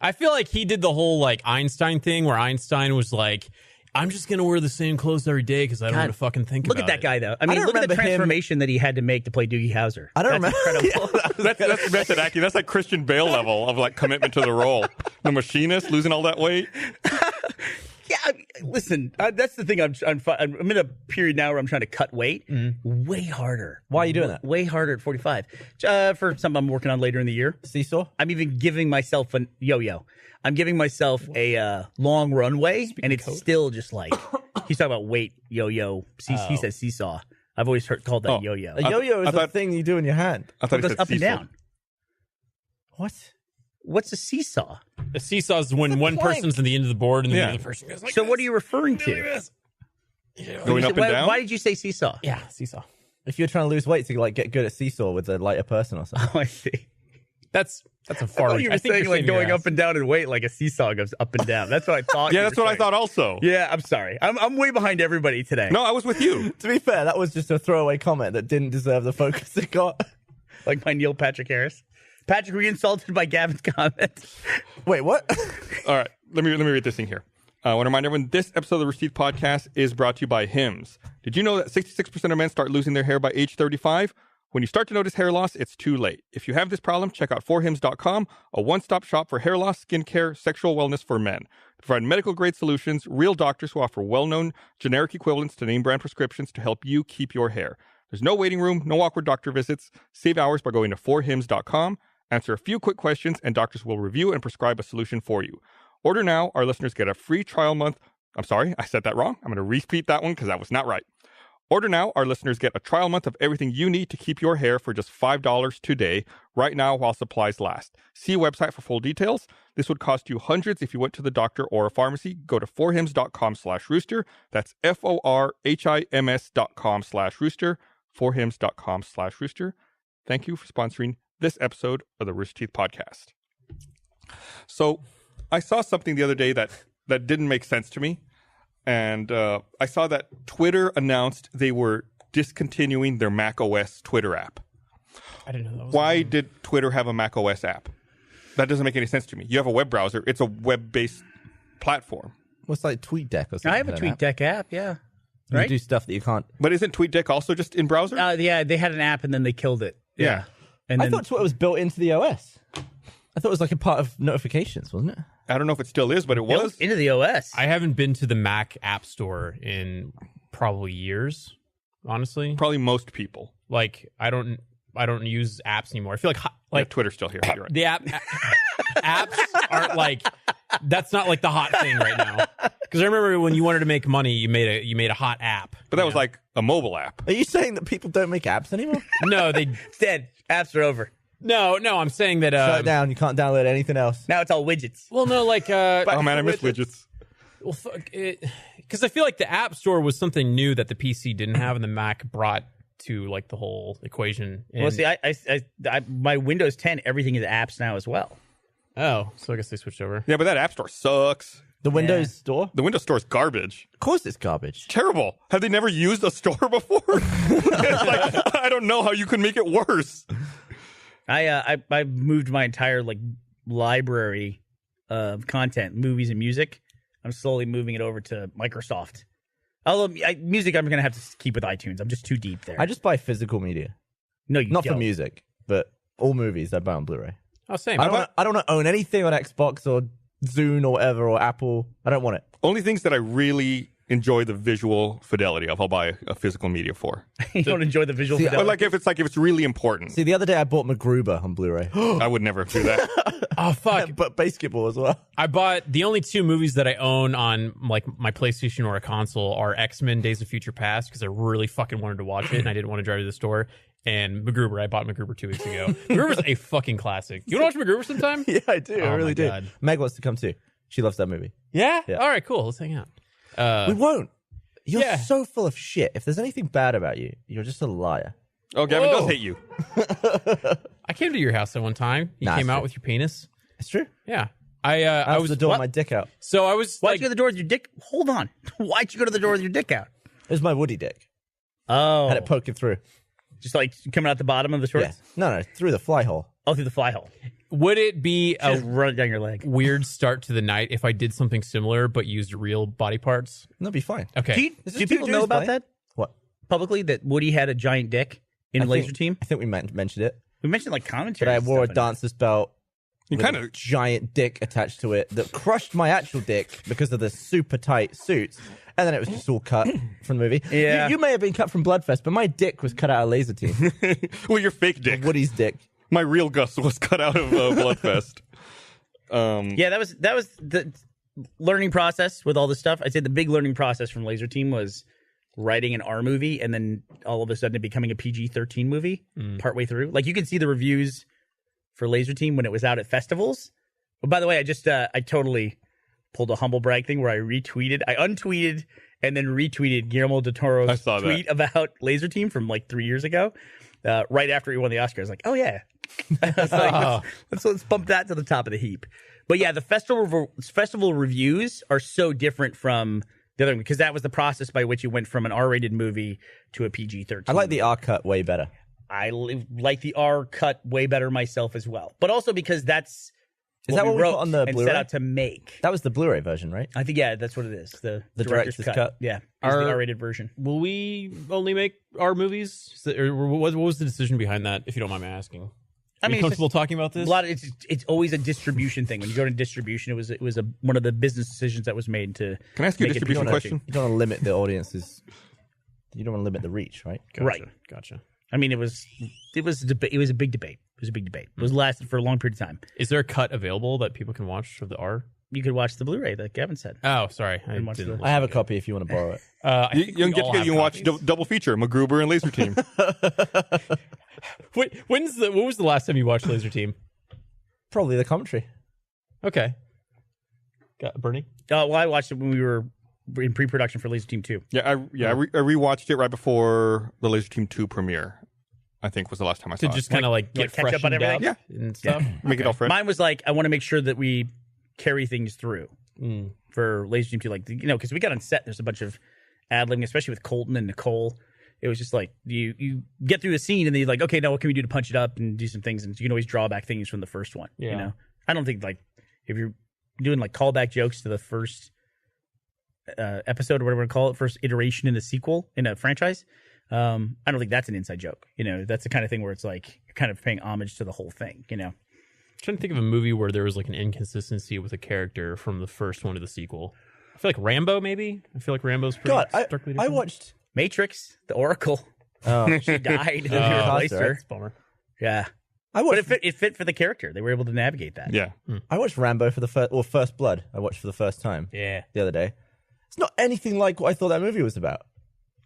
I feel like he did the whole like Einstein thing where Einstein was like, I'm just going to wear the same clothes every day because I don't want to fucking think about it. Look at that guy, though. I mean, look at the transformation that he had to make to play Doogie Howser. I don't remember. Incredible. That's method acting. That's like Christian Bale level of like commitment to the role. The machinist losing all that weight. Yeah, listen, that's the thing. I'm in a period now where I'm trying to cut weight way harder. Why are you doing that? Way harder at 45. For something I'm working on later in the year. Seesaw? I'm even giving myself a yo-yo. I'm giving myself a long runway, and it's still just like, he's talking about weight, yo-yo. He says seesaw. I've always called that yo-yo. A yo-yo is a thing you do in your hand. I thought it goes up and down. What? What's a seesaw? A seesaw is when one person's at the end of the board and the other person goes like So what are you referring to? Going up and down? Why did you say seesaw? Yeah, seesaw. If you're trying to lose weight to like get good at seesaw with a lighter person or something. Oh, I see. That's a far. You were saying like going up and down in weight, like a seesaw goes up and down. That's what I thought. Yeah, that's what I thought also. Yeah, I'm sorry. I'm way behind everybody today. No, I was with you. To be fair, that was just a throwaway comment that didn't deserve the focus it got. Like my Neil Patrick Harris. Patrick, were you insulted by Gavin's comment? Wait, what? All right, let me read this thing here. I want to remind everyone this episode of the Rooster Teeth Podcast is brought to you by Hims. Did you know that 66% of men start losing their hair by age 35? When you start to notice hair loss, it's too late. If you have this problem, check out forhims.com, a one-stop shop for hair loss, skincare, sexual wellness for men. They provide medical-grade solutions, real doctors who offer well-known generic equivalents to name-brand prescriptions to help you keep your hair. There's no waiting room, no awkward doctor visits. Save hours by going to forhims.com. Answer a few quick questions, and doctors will review and prescribe a solution for you. Order now. Our listeners get a free trial month. I'm sorry, I said that wrong. I'm going to repeat that one because that was not right. Order now. Our listeners get a trial month of everything you need to keep your hair for just $5 today, right now while supplies last. See website for full details. This would cost you hundreds if you went to the doctor or a pharmacy. Go to forhims.com/rooster. That's forhims.com/rooster. forhims.com/rooster. Thank you for sponsoring this episode of the Rooster Teeth Podcast. So I saw something the other day that didn't make sense to me. and I saw that Twitter announced they were discontinuing their Mac OS Twitter app. I didn't know that was Why did Twitter have a Mac OS app? That doesn't make any sense to me. You have a web browser. It's a web-based platform. What's like TweetDeck or something? I have a TweetDeck app, yeah. Right? You do stuff that you can't. But isn't TweetDeck also just in browser? Yeah, they had an app and then they killed it. Yeah. And I then, thought Twitter was built into the OS. I thought it was like a part of notifications, wasn't it? I don't know if it still is, but it it was. was into the OS. I haven't been to the Mac App Store in probably years, honestly. Probably most people. Like I don't use apps anymore. I feel Like Twitter's still here. You're right. the apps aren't like that's not like the hot thing right now. Because I remember when you wanted to make money, you made a hot app. But that was like a mobile app. Are you saying that people don't make apps anymore? No, they It's dead. Apps are over. no. I'm saying that. Shut it down. You can't download anything else. Now it's all widgets. Well, no, like. Oh man, I miss widgets. Well, because I feel like the App Store was something new that the PC didn't have, and the Mac brought to like the whole equation. And, Well, see, I my Windows 10, everything is apps now as well. oh, so I guess they switched over. Yeah, but that app store sucks. The Windows Store? The Windows Store is garbage. Of course it's garbage. Terrible. Have they never used a store before? It's like, I don't know how you can make it worse. I moved my entire like library of content, movies and music. I'm slowly moving it over to Microsoft. Although music, I'm gonna have to keep with iTunes. I'm just too deep there. I just buy physical media. No, you Not don't. for music, but all movies I buy on Blu-ray. Oh, same. I don't want to own anything on Xbox or Zune or whatever or Apple. I don't want it. Only things that I really enjoy the visual fidelity of, I'll buy a physical media for. You don't enjoy the visual See, fidelity. But if it's really important, See, the other day I bought MacGruber on Blu-ray. I would never do that. Oh fuck! But basketball as well. I bought the only two movies that I own on like my PlayStation or a console are X-Men: Days of Future Past because I really fucking wanted to watch it and I didn't want to drive to the store. And MacGruber, I bought MacGruber 2 weeks ago. MacGruber's a fucking classic. You want to watch MacGruber sometime? Yeah, I do. I Oh really my do. God. Meg wants to come too. She loves that movie. Yeah? Yeah. All right, cool. Let's hang out. We won't. You're yeah. so full of shit. If there's anything bad about you, you're just a liar. Oh, Gavin Whoa. does hate you. I came to your house that one time. You Nah, came it's out true. with your penis. It's true. Yeah. I I was was the door what? with my dick out. so I was Why'd like you go to the door with your dick? Hold on. Why'd you go to the door with your dick out? It was my Woody dick. Oh, Had it poking through. just like coming out the bottom of the shorts. Yeah. No, through the fly hole. Oh, through the fly hole. would it be Just a run it down your leg. weird start to the night if I did something similar but used real body parts? That'll be fine. Okay. This is Do people two know dudes about playing. that What? publicly? That Woody had a giant dick in I Laser think- Team. I think we mentioned it. We mentioned like commentary. But I and wore a stuff in it. dancer's belt You with kind a of. giant dick attached to it that crushed my actual dick because of the super tight suits. And then it was just all cut from the movie. Yeah. You may have been cut from Bloodfest, but my dick was cut out of Laser Team. Well, your fake dick. Woody's dick. My real Gus was cut out of Bloodfest. Yeah, that was the learning process with all this stuff. I'd say the big learning process from Laser Team was writing an R movie and then all of a sudden it becoming a PG-13 movie partway through. Like you could see the reviews for Laser Team when it was out at festivals. But by the way, I totally pulled a humble brag thing where I untweeted and then retweeted Guillermo del I Toro's saw that. tweet about Laser Team from like 3 years ago. Right after he won the Oscar, I was like, "Oh yeah, I was like, let's bump that to the top of the heap." But yeah, the festival reviews are so different from the other one because that was the process by which you went from an R-rated movie to a PG-13. I like the R cut way better. I like the R cut way better myself as well, but also because that's Is that what we wrote put on the and Blu-ray? set out to make. That was the Bluray version, right? I think that's what it is. The director's cut. Yeah, is Are- the R-rated version. Will we only make our movies? Or what was the decision behind that, if you don't mind me asking? Are you it's comfortable just- talking about this? A lot of it's always a distribution thing. When you go to distribution, it was one of the business decisions that was made to. Can I ask you a make it distribution PG-13. question? You don't want to limit the audiences. You don't want to limit the reach, right? Gotcha, Right. Gotcha. I mean, it was a debate. It was a big debate. It was lasted for a long period of time. Is there a cut available that people can watch of the R? You could watch the Blu-ray that Gavin said. Oh, sorry. I watch didn't the- I have a copy if you want to borrow it. I You think can we get all together. have You can watch copies. double feature, MacGruber and Laser Team. What was the last time you watched Laser Team? Probably the commentary. Okay. Got Bernie? Well, I watched it when we were in pre-production for Laser Team 2. I rewatched it right before the Laser Team 2 premiere. I think was the last time I saw To it. just kind of like you get wanna catch up on freshened everything? up and stuff. Make it all fresh. Mine was like, I want to make sure that we carry things through. for Lazy Dream 2. Like, because we got on set, there's a bunch of ad-libbing, especially with Colton and Nicole. It was just like you get through a scene and then you're like, okay, now what can we do to punch it up and do some things? And you can always draw back things from the first one. Yeah. I don't think like if you're doing like callback jokes to the first episode or whatever you call it, first iteration in a sequel in a franchise, I don't think that's an inside joke. That's the kind of thing where it's like you're kind of paying homage to the whole thing. I'm trying to think of a movie where there was like an inconsistency with a character from the first one to the sequel. I feel like Rambo, maybe. I feel like Rambo's pretty starkly different. I watched Matrix, the Oracle. Oh. She died and they replaced her. That's a bummer. Yeah. I watched But it fit for the character. They were able to navigate that. Yeah. I watched Rambo for the First Blood. I watched for the first time. Yeah. The other day. It's not anything like what I thought that movie was about.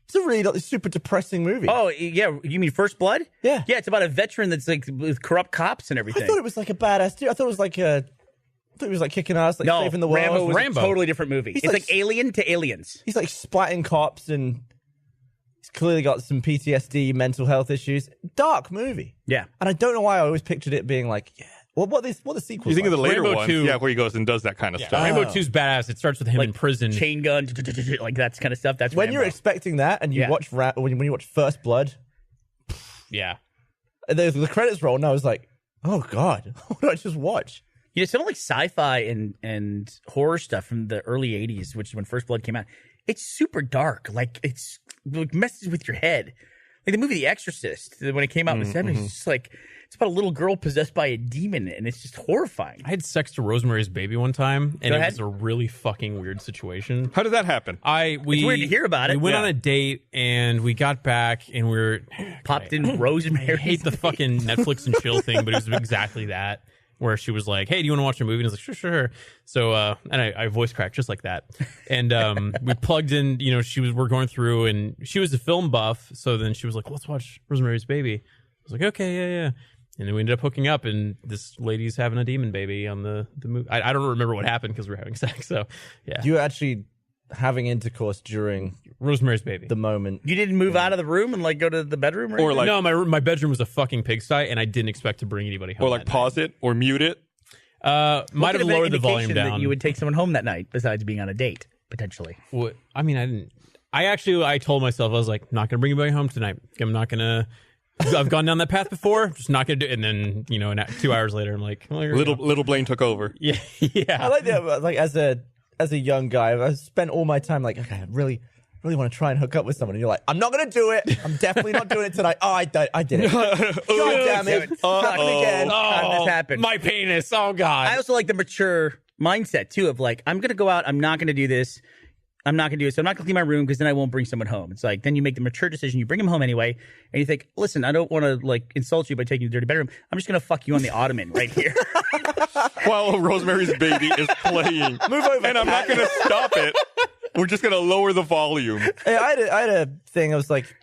It's a really like, super depressing movie. Oh, yeah. You mean First Blood? Yeah. Yeah, it's about a veteran that's like with corrupt cops and everything. I thought it was like a badass dude. I thought it was like kicking ass, like saving the world. Rambo was Rambo. a totally different movie. He's It's like- like Alien to Aliens. He's like splatting cops and he's clearly got some PTSD, mental health issues. Dark movie. Yeah. And I don't know why I always pictured it being like, yeah. Well, what the sequels? You think of the later Rambo ones, 2. yeah, where he goes and does that kind of stuff. Rambo 2's badass. It starts with him in prison. Chain gun, like that kind of stuff. That's when Rambo. you're expecting that and you Yeah. watch when you watch First Blood, Yeah. and the credits roll, and I was like, oh god, what did I just watch? some of like sci-fi and horror stuff from the early 80s, which is when First Blood came out, it's super dark. Like it's like messes with your head. Like the movie The Exorcist, when it came out in the 70s, it's just like it's about a little girl possessed by a demon, and it's just horrifying. I had sex to Rosemary's Baby one time, and Go it ahead. was a really fucking weird situation. How did that happen? We It's weird to hear about it. We went Yeah. on a date, and we got back, and we were Popped in Rosemary. I hate the fucking Netflix and chill thing, but it was exactly that. Where she was like, "Hey, do you want to watch a movie?" And I was like, "Sure." So, and I voice cracked just like that. And we plugged in. We're going through, and she was a film buff. So then she was like, "Let's watch Rosemary's Baby." I was like, "Okay, yeah." And then we ended up hooking up, and this lady's having a demon baby on the movie. I don't remember what happened because we were having sex. So, yeah, You were actually having intercourse during Rosemary's Baby. the moment. You didn't move out of the room and like go to the bedroom, Or like, No, my bedroom was a fucking pigsty, and I didn't expect to bring anybody home. or like that pause it or mute it. night. Might have lowered the volume down. That you would take someone home that night, besides being on a date potentially. What? I mean, I didn't. I told myself I was like, not gonna bring anybody home tonight. I'm not gonna. I've gone down that path before. Just not gonna do it. And then 2 hours later, I'm like, well, here we go. Little Blaine took over. Yeah. I like that. Like as a young guy, I spent all my time like, okay, I really want to try and hook up with someone, and you're like, I'm not gonna do it. I'm definitely not doing it tonight. Oh, I did it. God damn it! Happened again. How did this happen? My penis. Oh God. I also like the mature mindset too of like, I'm gonna go out. I'm not gonna do this. I'm not gonna do it. So I'm not gonna clean my room because then I won't bring someone home. It's like then you make the mature decision. You bring them home anyway, and you think, listen, I don't want to like insult you by taking you to the dirty bedroom. I'm just gonna fuck you on the ottoman right here. While Rosemary's Baby is playing. Move over. And I'm not going to stop it. We're just going to lower the volume. Yeah, I had a thing. I was like,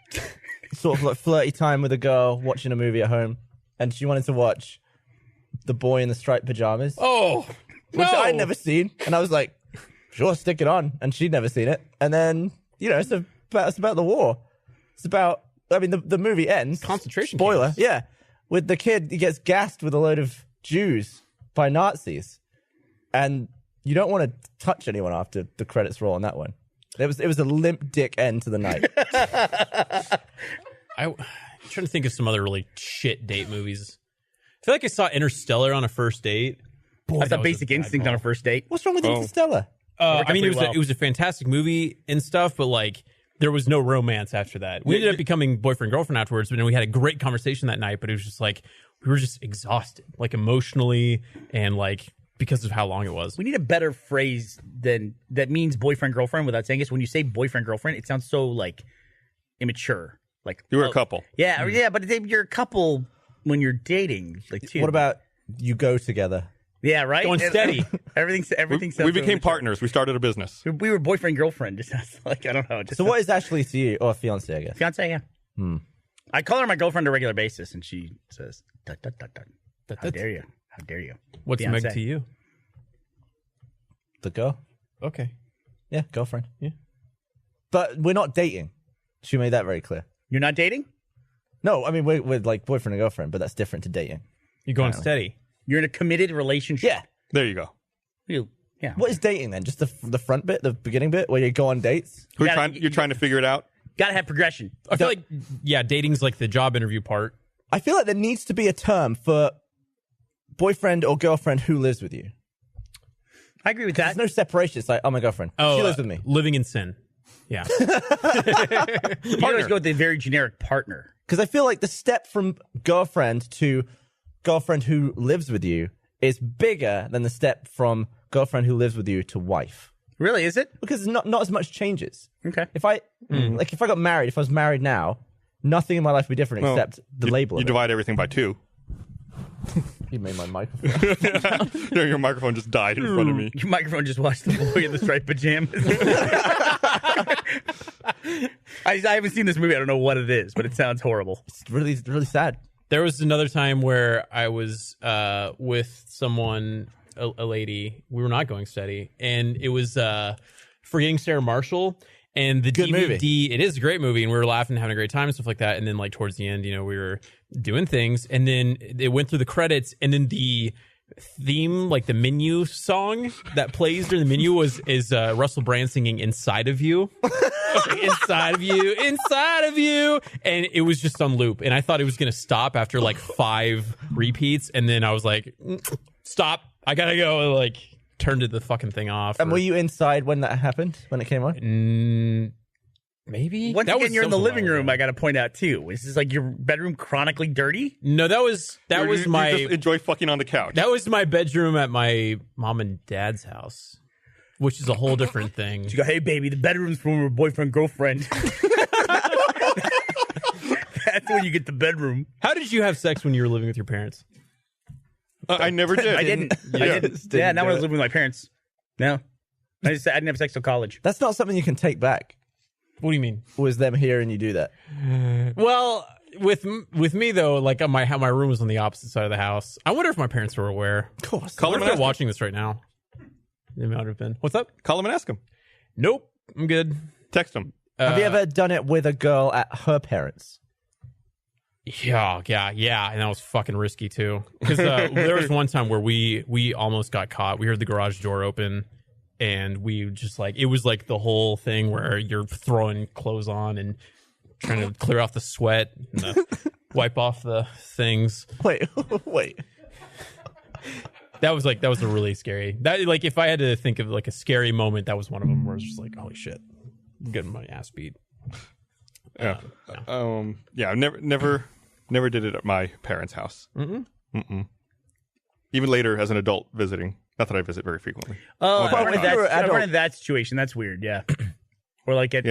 sort of like flirty time with a girl watching a movie at home, and she wanted to watch The Boy in the Striped Pajamas, oh. which No. I'd never seen, and I was like, sure, stick it on, and she'd never seen it. And then it's about the war. It's about. I mean, the movie ends. Concentration Spoiler. camps. Yeah, with the kid, he gets gassed with a load of Jews by Nazis, and you don't want to touch anyone after the credits roll on that one. It was a limp dick end to the night. I'm trying to think of some other really shit date movies. I feel like I saw Interstellar on a first date. Boy, That's that a was Basic bad Instinct call. on a first date. What's wrong with Interstellar? I mean, pretty well. it was a fantastic movie and stuff, but like there was no romance after that. We ended up becoming boyfriend girlfriend afterwards, but then we had a great conversation that night. But it was just like we were just exhausted, like emotionally and like because of how long it was. We need a better phrase than that means boyfriend girlfriend without saying it. When you say boyfriend girlfriend, it sounds so like immature. Like You were a couple. Yeah, but you're a couple when you're dating. Like, too. What about you go together? Yeah, right. Going steady. Everything. We sounds became really partners. We started a business. mature. We were boyfriend girlfriend. Just sounds like I don't know. Just So what is Ashley to you, or fiance? I guess. fiance? Yeah. I call her my girlfriend on a regular basis, and she says, dut, dut, dut, dut. "How dare you? How dare you?" What's Fiancé. Meg to you? The girl. Okay. Yeah, girlfriend. Yeah. But we're not dating. She made that very clear. You're not dating? No, I mean we're like boyfriend and girlfriend, but that's different to dating. You're going steady. You're in a committed relationship. Yeah. There you go. You Yeah. What is dating then? Just the front bit, the beginning bit, where you go on dates? You're trying to figure it out. Gotta have progression. I feel like, yeah, dating's like the job interview part. I feel like there needs to be a term for boyfriend or girlfriend who lives with you. I agree with that. There's no separation. It's like, oh, my girlfriend. Oh, she lives with me. Living in sin. Yeah. You always go with the very generic partner. Because I feel like the step from girlfriend to girlfriend who lives with you is bigger than the step from girlfriend who lives with you to wife. Really, is it? Because not as much changes. Okay. If I got married, if I was married now, nothing in my life would be different except the label. You of it. divide everything by 2. You made my microphone. Your microphone just died in front of me. Your microphone just watched The Boy in the Striped Pajamas. I haven't seen this movie. I don't know what it is, but it sounds horrible. It's really sad. There was another time where I was with someone, a lady. We were not going steady, and it was Forgetting Sarah Marshall. And the Good DVD, movie. It is a great movie, and we were laughing, having a great time, and stuff like that. And then, like towards the end, we were doing things, and then it went through the credits, and then the theme, like the menu song that plays during the menu is Russell Brand singing "Inside of You," "Inside of You," "Inside of You," and it was just on loop. And I thought it was gonna stop after like 5 repeats, and then I was like, "Stop! I gotta go!" Like, turned the fucking thing off. And were you inside when that happened? When it came on? Maybe. Once That again, was you're in the something living while room. ago. I got to point out too. Is this like your bedroom chronically dirty? No, that was You my just enjoy fucking on the couch. that was my bedroom at my mom and dad's house, which is a whole different thing. You go, hey baby, the bedroom's for my boyfriend girlfriend. That's when you get the bedroom. How did you have sex when you were living with your parents? I never did. I didn't. Yeah, now when I was living with my parents. No, I didn't have sex till college. That's not something you can take back. What do you mean? Was them here and you do that? Well, with me though, like my room was on the opposite side of the house. I wonder if my parents were aware. Of course. I wonder if they're watching this right now. They might have been. What's up? Call him and ask him. Nope, I'm good. Text him. Have you ever done it with a girl at her parents? Yeah, and that was fucking risky too. Because there was one time where we almost got caught. We heard the garage door open, and we just it was like the whole thing where you're throwing clothes on and trying to clear off the sweat and wipe off the things. Wait. That was a really scary. That like if I had to think of like a scary moment, that was one of them where it's just like, holy shit, I'm getting my ass beat. Yeah. Yeah. I never did it at my parents' house. Mm-mm. Even later, as an adult visiting. Not that I visit very frequently. Oh, Well, I've run into that situation. That's weird. Yeah. Or like at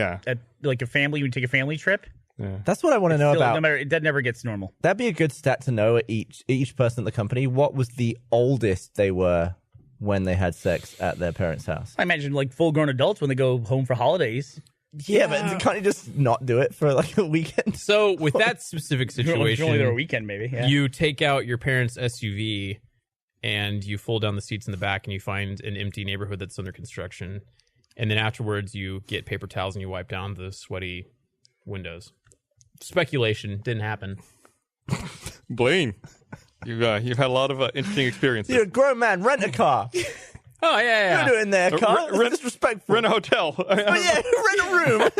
like a family, you take a family trip. Yeah. That's what I want to know Still, about. no matter, that never gets normal. That'd be a good stat to know at each person at the company. What was the oldest they were when they had sex at their parents' house? I imagine like full-grown adults when they go home for holidays. Yeah, but can't you just not do it for like a weekend? So with that specific If you're only there a situation, weekend, maybe. Yeah. you take out your parents' SUV and you fold down the seats in the back and you find an empty neighborhood that's under construction. And then afterwards you get paper towels and you wipe down the sweaty windows. Speculation, didn't happen. Blaine, you've had a lot of interesting experiences. You're a grown man. Rent a car. Oh, yeah. Don't do it in there, car. Rent- It's disrespectful. Rent a hotel. Oh, yeah, rent a room.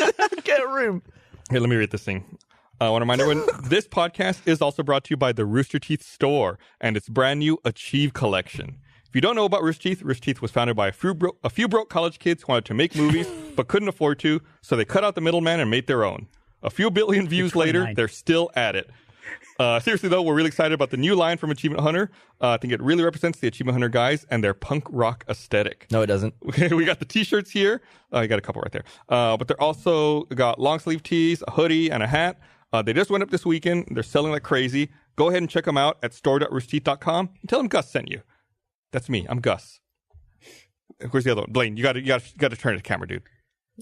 Get a room. Here, let me read this thing. I want to remind everyone, this podcast is also brought to you by the Rooster Teeth store and its brand new Achieve collection. If you don't know about Rooster Teeth was founded by a few broke college kids who wanted to make movies but couldn't afford to, so they cut out the middleman and made their own. A few billion views later, they're still at it. Seriously, though, we're really excited about the new line from Achievement Hunter. I think it really represents the Achievement Hunter guys and their punk rock aesthetic. No, it doesn't. We got the T-shirts here. You got a couple right there. But they're also got long sleeve tees, a hoodie, and a hat. They just went up this weekend. They're selling like crazy. Go ahead and check them out at store.roosterteeth.com and tell them Gus sent you. That's me. I'm Gus. Where's the other one? Blaine, you got to turn to the camera, dude.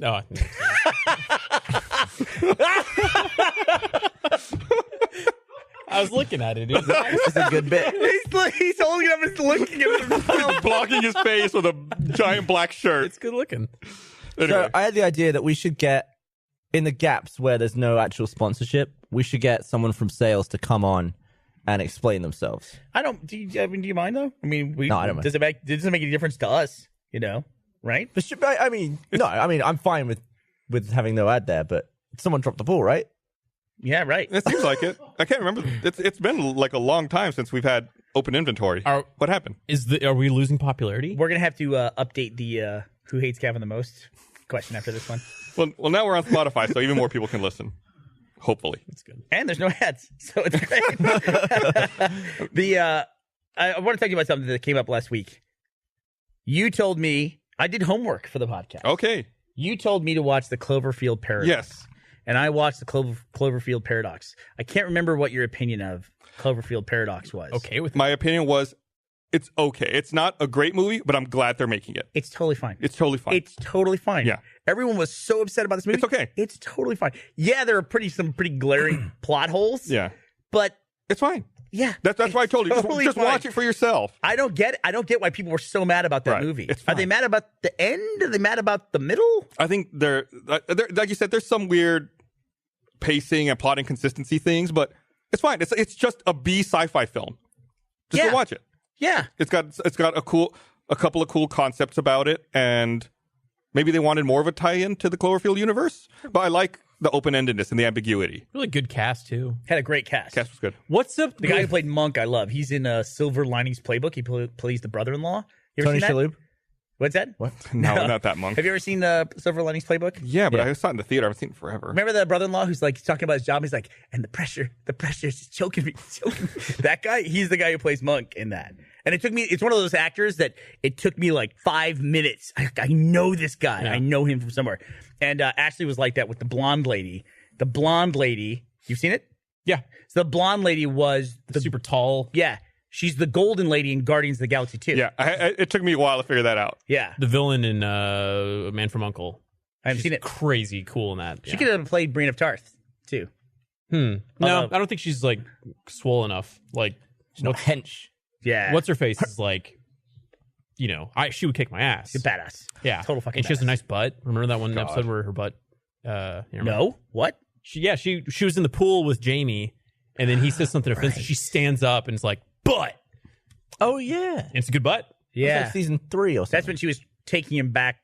Oh, I was looking at it. It's a good bit. He's holding it up and looking at himself. He's blocking his face with a giant black shirt. It's good looking. Anyway. So I had the idea that we should get, in the gaps where there's no actual sponsorship, we should get someone from sales to come on and explain themselves. I don't. Do you mind though? I mean, No, I don't mind. Does it make any difference to us? You know, right? I mean, I'm fine with having no ad there, but someone dropped the ball, right? Yeah, right. It seems like it. I can't remember. It's been like a long time since we've had open inventory. What happened? Are we losing popularity? We're gonna have to update the who hates Kevin the most question after this one. Well, now we're on Spotify, so even more people can listen. Hopefully, That's good. And there's no ads, so it's great. I want to talk to you about something that came up last week. You told me I did homework for the podcast. Okay. You told me to watch the Cloverfield Paradox. Yes. And I watched the Cloverfield Paradox. I can't remember what your opinion of Cloverfield Paradox was. Okay with My opinion was, it's okay. It's not a great movie, but I'm glad they're making it. It's totally fine. It's totally fine. It's totally fine. Yeah. Everyone was so upset about this movie. It's okay. It's totally fine. Yeah, there are some pretty glaring plot holes. Yeah. But it's fine. yeah. That's why I told you. Totally Just fine. watch it for yourself. I don't get why people were so mad about that Right. movie. It's Are they fine. mad about the end? Are they mad about the middle? I think they're like you said, there's some weird pacing and plot inconsistency things, but it's fine. It's just a B sci-fi film. Just Yeah. go watch it. Yeah. It's got a couple of cool concepts about it, and maybe they wanted more of a tie-in to the Cloverfield universe. But I like the open-endedness and the ambiguity. really good cast too. Had a great cast. Cast was good. What's up? The guy who played Monk, I love. He's in Silver Linings Playbook. He plays the brother-in-law. You ever Tony seen that? Shalhoub. What's that? What? No, not that monk. Have you ever seen Silver Linings Playbook? Yeah, but Yeah. I saw it in the theater. I haven't seen it forever. Remember the brother-in-law who's like talking about his job? He's like, and the pressure is just choking me. That guy, he's the guy who plays Monk in that. And it's one of those actors that it took me like 5 minutes. I know this guy. Yeah. I know him from somewhere. And Ashley was like that with the blonde lady. The blonde lady, you've seen it? Yeah, So the blonde lady was the super tall. yeah, she's the golden lady in Guardians of the Galaxy 2. Yeah, it took me a while to figure that out. Yeah. The villain in Man from Uncle. I haven't She's seen it. Crazy cool in that. She could have played Brienne of Tarth, too. No, Although- I don't think she's like swole enough. Like, She's not hench. Yeah. what's her face is like, she would kick my ass. She's a badass. Yeah, Total fucking And she has a badass. nice butt. Remember that one God. episode where her butt? You remember? No? What? She was in the pool with Jamie, and then he says something offensive. She stands up and is like, "Butt." Oh yeah. And it's a good butt. Yeah. Like season 3 or something. That's when she was taking him back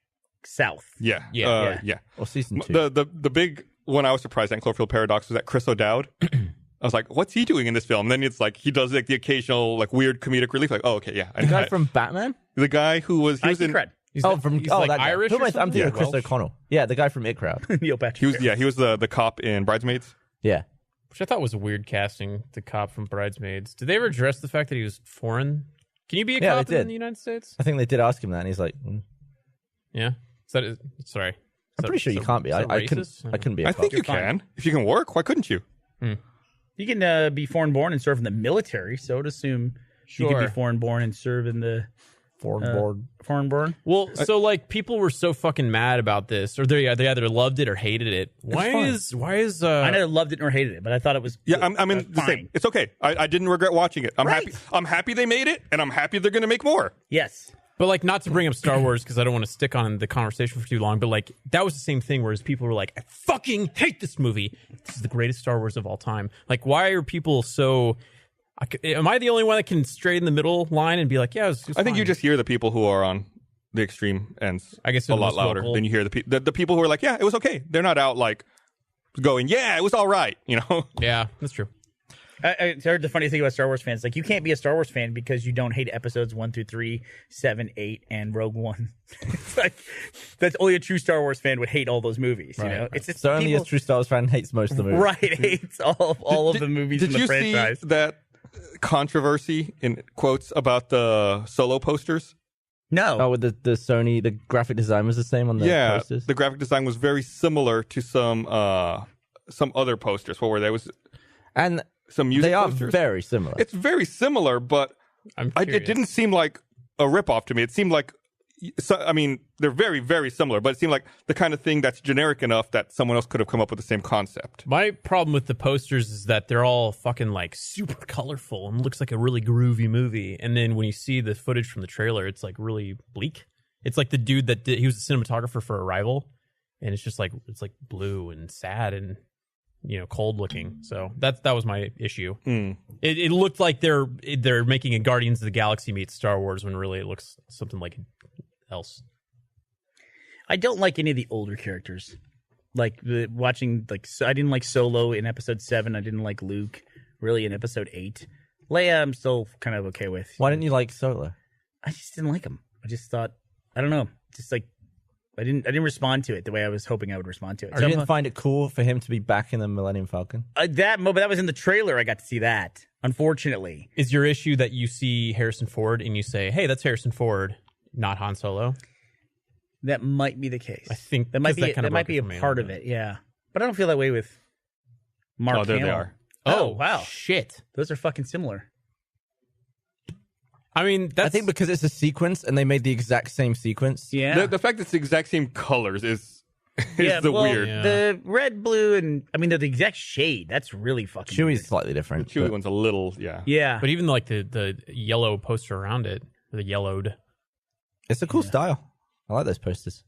south. Yeah, Yeah. yeah. Or season 2. The big one I was surprised at in Cloverfield Paradox was that Chris O'Dowd. I was like, what's he doing in this film? And then it's like he does like the occasional like weird comedic relief. Like, oh, okay, yeah. the guy from Batman? the guy who was he was IT in cred. He's He's like that guy. Irish. Who am or I'm something? thinking of Chris Welsh. O'Connell. Yeah, the guy from It Crowd. Neil Patrick. he was the cop in Bridesmaids. Yeah. Which I thought was a weird casting. The cop from Bridesmaids. Did they ever address the fact that he was foreign? Can you be a Yeah, cop they did. in the United States? I think they did ask him that, and he's like, Yeah. Sorry. I'm pretty sure you can't be. I couldn't be a I cop. think you You're fine. can. If you can work, why couldn't you? You can be foreign born and serve in the military, so I would assume you can Sure. be foreign born and serve in the Foreign board. foreign born. Well, so like people were so fucking mad about this, or they either loved it or hated it. Why fine. is I neither loved it nor hated it, but I thought it was Yeah, good. I'm in the fine. same. It's okay. I didn't regret watching it. I'm Right. happy. I'm happy they made it, and I'm happy they're going to make more. Yes. But like, not to bring up Star Wars because I don't want to stick on the conversation for too long. But like, that was the same thing. Whereas people were like, "I fucking hate this movie. This is the greatest Star Wars of all time." Like, why are people so? Am I the only one that can stray in the middle line and be like, "Yeah, it was I think fine." you just hear the people who are on the extreme ends. I guess a they're lot most louder vocal. than you hear the people who are like, "Yeah, it was okay." They're not out like going, "Yeah, it was all right." You know. Yeah, that's true. I heard the funny thing about Star Wars fans. Like, you can't be a Star Wars fan because you don't hate episodes 1 through 3, 7, 8, and Rogue One. It's like, that's only a true Star Wars fan would hate all those movies. You know, it's just So only people, a true Star Wars fan hates most of the movies. right hates all of the movies in the franchise. See that controversy in quotes about the Solo posters? No, Oh, with the Sony, the graphic design was the same on the Yeah, posters. the graphic design was very similar to some other posters. What were they? Was And some music they are posters? very similar. It's very similar, but I'm it curious. didn't seem like a ripoff to me. It seemed like, I mean, they're very, very similar, but it seemed like the kind of thing that's generic enough that someone else could have come up with the same concept. My problem with the posters is that they're all fucking like super colorful and looks like a really groovy movie. And then when you see the footage from the trailer, it's like really bleak. It's like the dude that he was a cinematographer for Arrival, and it's just like blue and sad and cold looking. So that was my issue. It looked like they're making a Guardians of the Galaxy meets Star Wars when really it looks something like else. I don't like any of the older characters. Like watching, I didn't like Solo in episode 7. I didn't like Luke really in episode 8. Leia, I'm still kind of okay with. Why didn't you like Solo? I just didn't like him. I just thought, I don't know, just like I didn't respond to it the way I was hoping I would respond to it. Or you didn't find it cool for him to be back in the Millennium Falcon? But that was in the trailer. I got to see that. Unfortunately, Is your issue that you see Harrison Ford and you say, "Hey, that's Harrison Ford, not Han Solo"? that might be the case. I think that might 'cause be that kinda that might broke it be a for me a part little of it. Yeah, but I don't feel that way with Mark. Oh, there they Hamill. are. Oh wow, shit! those are fucking similar. I mean, that's I think because it's a sequence and they made the exact same sequence. Yeah, The fact that it's the exact same colors is yeah, the well, weird. Yeah. The red, blue, and I mean they're the exact shade. That's really fucking Chewie's weird. slightly The different. Chewie but- one's a little, yeah. Yeah, But even like the yellow poster around it, the yellowed. It's a cool style. I like those posters.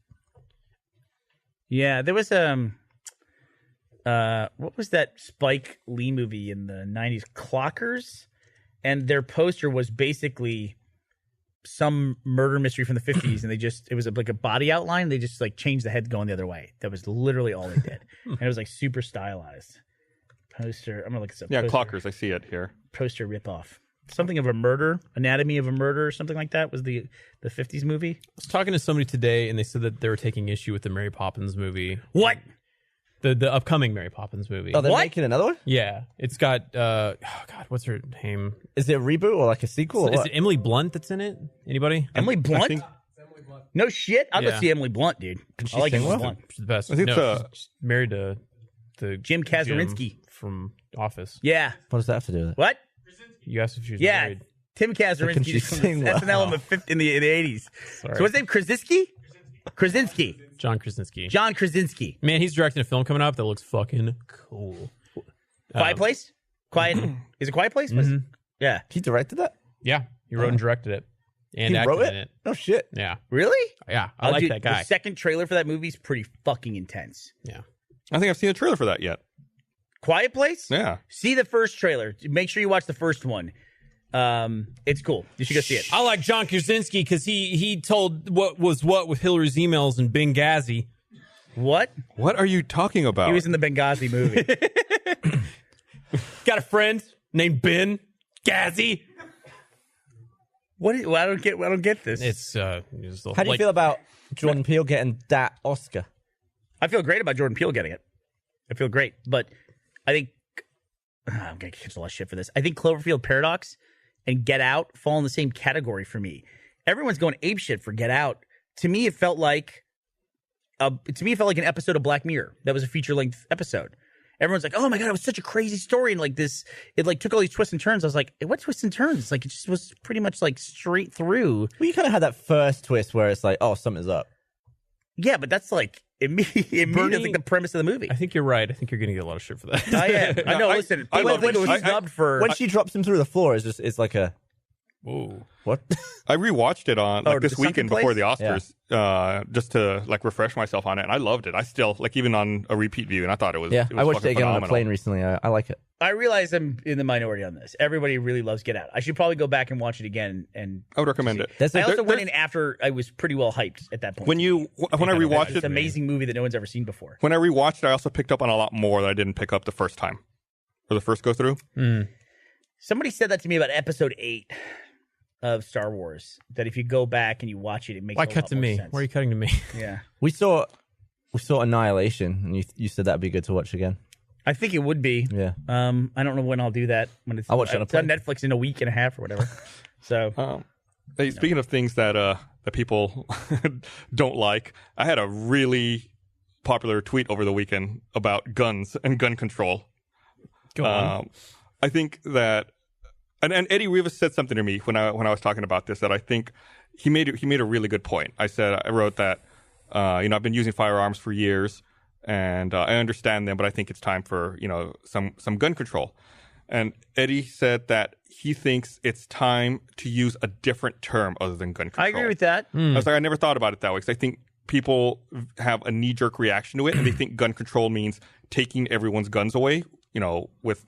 yeah. There was what was that Spike Lee movie in the 90s? Clockers, and their poster was basically some murder mystery from the 50s, and it was like a body outline. They just like changed the head going the other way. That was literally all they did, and it was like super stylized. Poster. I'm gonna look this up. Yeah, Poster. Clockers, I see it here. Poster ripoff. Something of a murder, Anatomy of a Murder, or something like that was the 50s movie. I was talking to somebody today, and they said that they were taking issue with the Mary Poppins movie, What? the upcoming Mary Poppins movie. Oh, they're What? making another one? Yeah, it's got oh god, what's her name? Is it a reboot or like a sequel? Or Is what? it Emily Blunt that's in it? Anybody? Emily Blunt? think- No shit. I'll go Yeah. see Emily Blunt, dude. she I like sing Emily well? Blunt. She's the best. I think no, it's, she's married to the Jim Kazurinsky. from Office. Yeah. What does that have to do with it? What? You asked if she was Yeah. married. Tim Can Kazurinsky she from sing the well? SNL in the 80s. Sorry. So what's his name? Krasinski? John Krasinski. John Krasinski. Man, he's directing a film coming up that looks fucking cool. Quiet Place? Quiet. Is it Quiet Place? Mhm. Yeah. He directed that? Yeah, he wrote and directed it, and He acted wrote in it? it. Oh, shit. Yeah, Really? yeah, I like Dude, that guy. The second trailer for that movie is pretty fucking intense. Yeah, I think I've seen a trailer for that yet. Quiet Place? Yeah. See the first trailer. Make sure you watch the first one. It's cool. You should go see it. I like John Krasinski because he told what was what with Hillary's emails in Benghazi. What? What are you talking about? He was in the Benghazi movie. Got a friend named Ben Ghazi. Well, I don't get this. It's How do you feel about Jordan Peele getting that Oscar? I feel great about Jordan Peele getting it. I feel great, but I think I'm gonna catch a lot of shit for this. I think Cloverfield Paradox and Get Out fall in the same category for me. Everyone's going apeshit for Get Out. To me, it felt like an episode of Black Mirror that was a feature-length episode. Everyone's like, "Oh my god, it was such a crazy story," and like this, it like took all these twists and turns. I was like, "What twists and turns?" Like it just was pretty much like straight through. Well, you kind of had that first twist where it's like, oh, something's up. Yeah, but that's like immediately that's like the premise of the movie. I think you're right. I think you're going to get a lot of shit for that. I am. I know. I- Listen, I people love think it it. was snubbed for. When she drops him through the floor, it's like a, Whoa. what? I rewatched it on Oh, this the Sunken weekend before the Place? Oscars, just to like refresh myself on it, and I loved it. I still like even on a repeat view, and I thought it was. Yeah, it was I watched it fucking again on a phenomenal. plane recently. I like it. I realize I'm in the minority on this. Everybody really loves Get Out. I should probably go back and watch it again. And I would recommend it. There's I a, also went there's- in after I was pretty well hyped at that point. When I rewatched It's it, an amazing movie that no one's ever seen before. when I rewatched it, I also picked up on a lot more that I didn't pick up the first time or the first go through. Somebody said that to me about Episode 8 of Star Wars. That if you go back and you watch it, it makes Why a cut lot to more me? sense. Why are you cutting to me? Yeah, we saw Annihilation, and you said that'd be good to watch again. I think it would be. Yeah. I don't know when I'll do that. When it's I'll watch it on a it's on plane. Netflix in a week and a half or whatever. So Hey, speaking of things that that people don't like, I had a really popular tweet over the weekend about guns and gun control. Go on. I think that, and Eddie Rivas said something to me when I was talking about this that I think he made a really good point. I wrote that I've been using firearms for years, and I understand them, but I think it's time for some gun control. And Eddie said that he thinks it's time to use a different term other than gun control. I agree with that. I was like, I never thought about it that way because I think people have a knee-jerk reaction to it, and they think gun control means taking everyone's guns away, with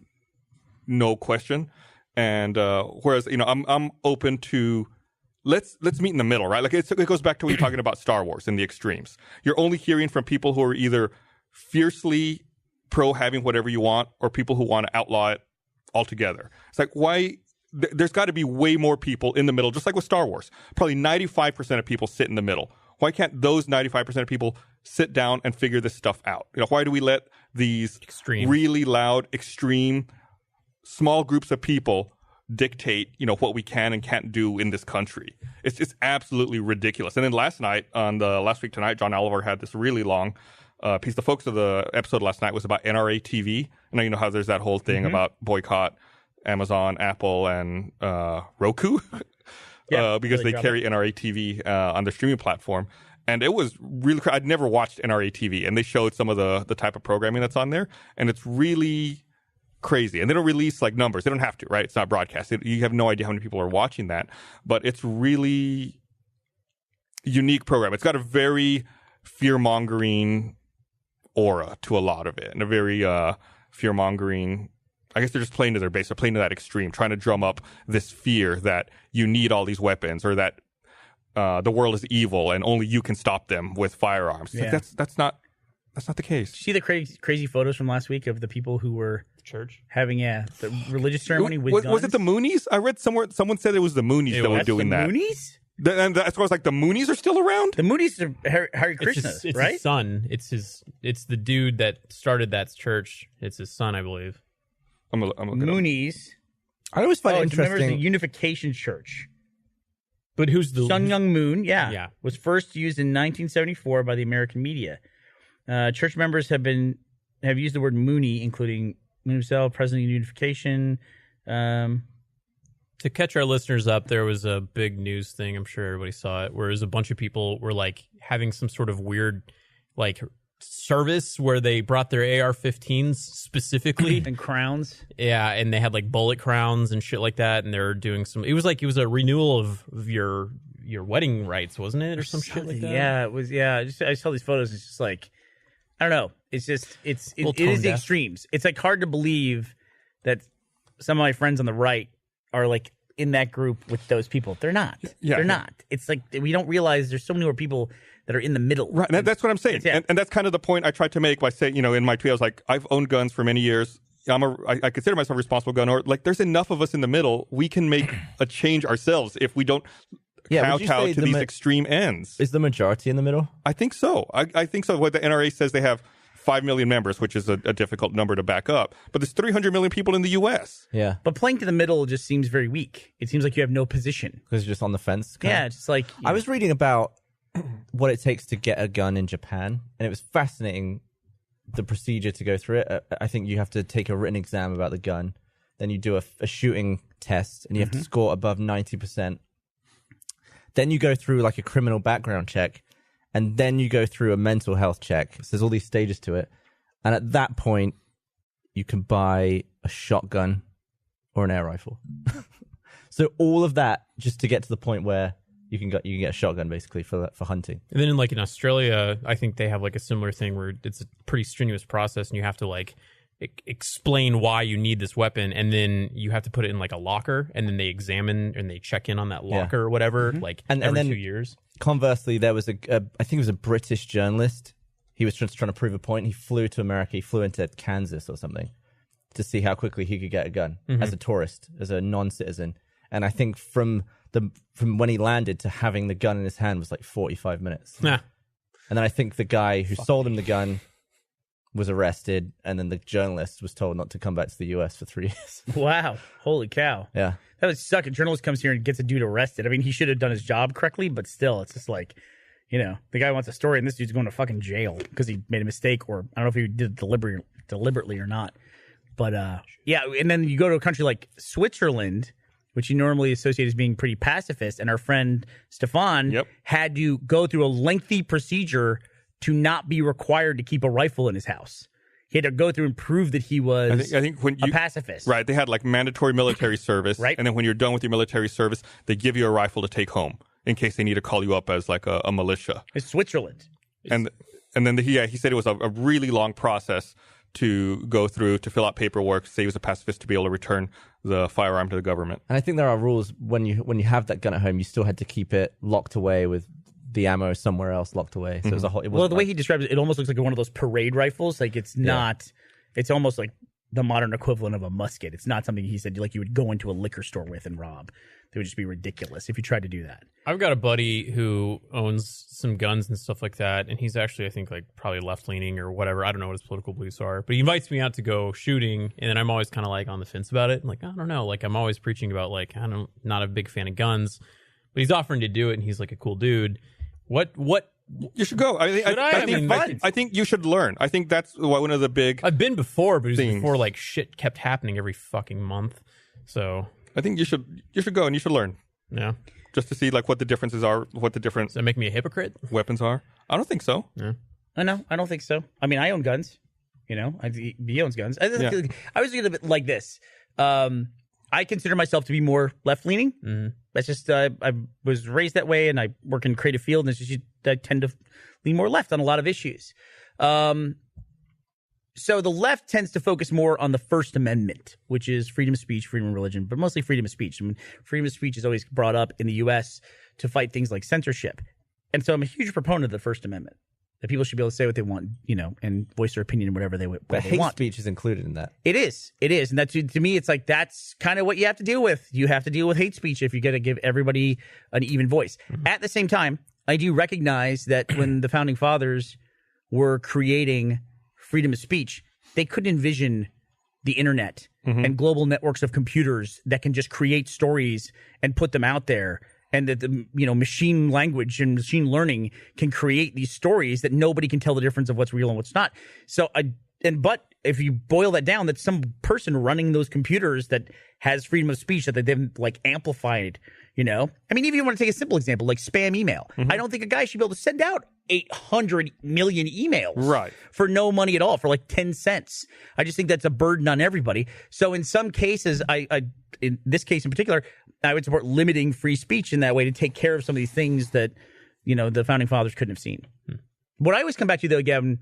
no question. And whereas, I'm open to let's meet in the middle, right? Like it goes back to what you're talking about Star Wars and the extremes. You're only hearing from people who are either fiercely pro having whatever you want or people who want to outlaw it altogether. It's like, why? There's got to be way more people in the middle, just like with Star Wars. Probably 95% of people sit in the middle. Why can't those 95% of people sit down and figure this stuff out? Why do we let these really loud, extreme, small groups of people dictate, what we can and can't do in this country? It's just absolutely ridiculous. And then last week tonight, John Oliver had this really long piece. The focus of the episode last night was about NRA TV. And you know how there's that whole thing about boycott Amazon, Apple, and Roku. Because they carry NRA TV on their streaming platform. And it was really I'd never watched NRA TV, and they showed some of the type of programming that's on there, and it's really crazy. And they don't release like numbers. They don't have to, right? It's not broadcast. You have no idea how many people are watching that, but it's really unique program. It's got a very fear-mongering aura to a lot of it, and a very fear-mongering. I guess they're just playing to their base. They're playing to that extreme, trying to drum up this fear that you need all these weapons, or that the world is evil and only you can stop them with firearms. Yeah. Like that's not the case. Did you see the crazy photos from last week of the people who were church having the religious ceremony with guns? Was it the Moonies? I read somewhere someone said it was the Moonies that were doing that. Moonies? And that's why I was like, the Moonies are still around? The Moonies are Hare Krishna, it's right? his son. It's the dude that started that church. It's his son, I believe. I'm looking Moonies. I always find it Members of the interesting. Unification Church. But who's the Sun Myung Moon? Yeah. Was first used in 1974 by the American media. Church members have used the word Mooney, including Moon himself, President of Unification. To catch our listeners up, there was a big news thing. I'm sure everybody saw it, where a bunch of people were like having some sort of weird, like, service where they brought their AR-15s specifically and crowns. Yeah, and they had like bullet crowns and shit like that, and they're doing some. It was a renewal of your wedding rights, wasn't it, or some shit like that? Yeah, it was. Yeah, I saw these photos. It's just like, I don't know. It's just it is the extremes. It's like hard to believe that some of my friends on the right are like in that group with those people. They're not. Yeah. They're not. It's like we don't realize there's so many more people that are in the middle. Right, and that's what I'm saying. Yeah. And that's kind of the point I tried to make by saying, in my tweet, I was like, I've owned guns for many years. I consider myself a responsible gun owner. Like, there's enough of us in the middle. We can make a change ourselves if we don't kowtow to these extreme ends. Is the majority in the middle? I think so. I think so. What the NRA says, they have 5 million members, which is a difficult number to back up. But there's 300 million people in the U.S. Yeah. But playing to the middle just seems very weak. It seems like you have no position. Because you're just on the fence. Yeah, it's just like... I was reading about what it takes to get a gun in Japan, and it was fascinating, the procedure to go through it. I think you have to take a written exam about the gun, then you do a shooting test, and you have to score above 90%. Then you go through like a criminal background check, and then you go through a mental health check. So there's all these stages to it, and at that point, you can buy a shotgun or an air rifle. So all of that just to get to the point where you can get a shotgun basically for hunting. And then in Australia, I think they have like a similar thing where it's a pretty strenuous process, and you have to like explain why you need this weapon, and then you have to put it in like a locker, and then they examine and they check in on that locker or whatever, like every then, 2 years. Conversely, there was I think it was a British journalist. He was just trying to prove a point. He flew to America. He flew into Kansas or something to see how quickly he could get a gun as a tourist, as a non-citizen. And I think from when he landed to having the gun in his hand was like 45 minutes. Yeah. And then I think the guy who sold him the gun was arrested, and then the journalist was told not to come back to the US for 3 years. Wow. Holy cow. Yeah. That would suck. A journalist comes here and gets a dude arrested. I mean, he should have done his job correctly, but still, it's just like, the guy wants a story, and this dude's going to fucking jail because he made a mistake, or I don't know if he did it deliberately or not. But, yeah, and then you go to a country like Switzerland, which you normally associate as being pretty pacifist, and our friend Stefan had to go through a lengthy procedure to not be required to keep a rifle in his house. He had to go through and prove that he was I think when a pacifist. Right. They had like mandatory military service. Right. And then when you're done with your military service, they give you a rifle to take home in case they need to call you up as like a militia. It's Switzerland. And then he said it was a really long process to go through to fill out paperwork, say he was a pacifist, to be able to return the firearm to the government. And I think there are rules when you have that gun at home, you still had to keep it locked away with the ammo somewhere else locked away. So it was a whole. Well, the way he describes it, it almost looks like one of those parade rifles. Like it's not. It's almost like the modern equivalent of a musket. It's not something he said like you would go into a liquor store with and rob. It would just be ridiculous if you tried to do that. I've got a buddy who owns some guns and stuff like that, and he's actually, I think, like probably left-leaning or whatever. I don't know what his political beliefs are, but he invites me out to go shooting, and then I'm always kind of like on the fence about it. I'm like, I don't know. Like I'm always preaching about like I'm not a big fan of guns, but he's offering to do it, and he's like a cool dude. What? You should go. I think you should learn. I think that's one of the big. I've been before, but it was things. before like shit kept happening every fucking month. So I think you should go and you should learn. Yeah. Just to see like what the differences are, what the different Does that make me a hypocrite? weapons are. I don't think so. Yeah. I don't think so. I mean, I own guns. You know, he owns guns. I was thinking of it like this. I consider myself to be more left-leaning. Mm-hmm. That's just I was raised that way, and I work in creative field, and it's just I tend to lean more left on a lot of issues. So the left tends to focus more on the First Amendment, which is freedom of speech, freedom of religion, but mostly freedom of speech. I mean, freedom of speech is always brought up in the U.S. to fight things like censorship. And so I'm a huge proponent of the First Amendment, that people should be able to say what they want, you know, and voice their opinion whatever they want. But hate speech is included in that. It is. And that to me, it's like that's kind of what you have to deal with. You have to deal with hate speech if you're going to give everybody an even voice. Mm-hmm. At the same time, I do recognize that when the Founding Fathers were creating freedom of speech, they couldn't envision the internet and global networks of computers that can just create stories and put them out there, and that the machine language and machine learning can create these stories that nobody can tell the difference of what's real and what's not. So but if you boil that down, that's some person running those computers that has freedom of speech that they've like amplified. I mean, even if you want to take a simple example like spam email, I don't think a guy should be able to send out 800 million emails for no money at all, for like 10 cents. I just think that's a burden on everybody. So in some cases, I in this case in particular, I would support limiting free speech in that way to take care of some of these things that, the Founding Fathers couldn't have seen. What I always come back to, though, again,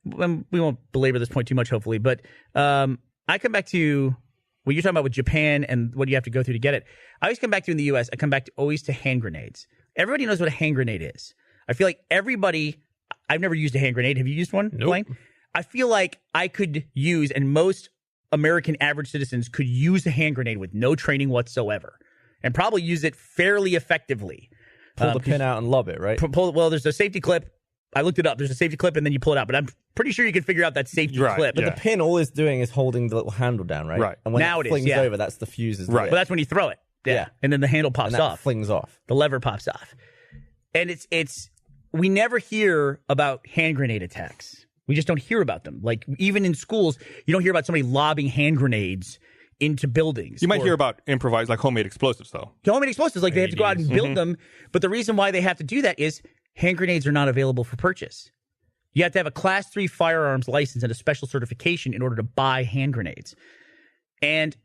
we won't belabor this point too much, hopefully, but I come back to what you're talking about with Japan and what you have to go through to get it. I always come back to in the U.S., I come back to always to hand grenades. Everybody knows what a hand grenade is. I feel like I've never used a hand grenade. Have you used one, Nope. Blaine? I feel like I could use, and most American average citizens could use a hand grenade with no training whatsoever and probably use it fairly effectively. Pull the pin out and lob it, right? Well, there's a safety clip. I looked it up. There's a safety clip, and then you pull it out. But I'm pretty sure you can figure out that safety clip. But the pin, all it's doing is holding the little handle down, right? Right. And when Now it it is, flings yeah. over, that's the fuses. Right. But that's when you throw it. Yeah. And then the handle pops and that off. flings off. The lever pops off. And it's we never hear about hand grenade attacks. We just don't hear about them. Like even in schools, you don't hear about somebody lobbing hand grenades into buildings. You might hear about improvised, like homemade explosives, though. Homemade explosives, like they have to go out and build them. But the reason why they have to do that is hand grenades are not available for purchase. You have to have a Class 3 firearms license and a special certification in order to buy hand grenades. And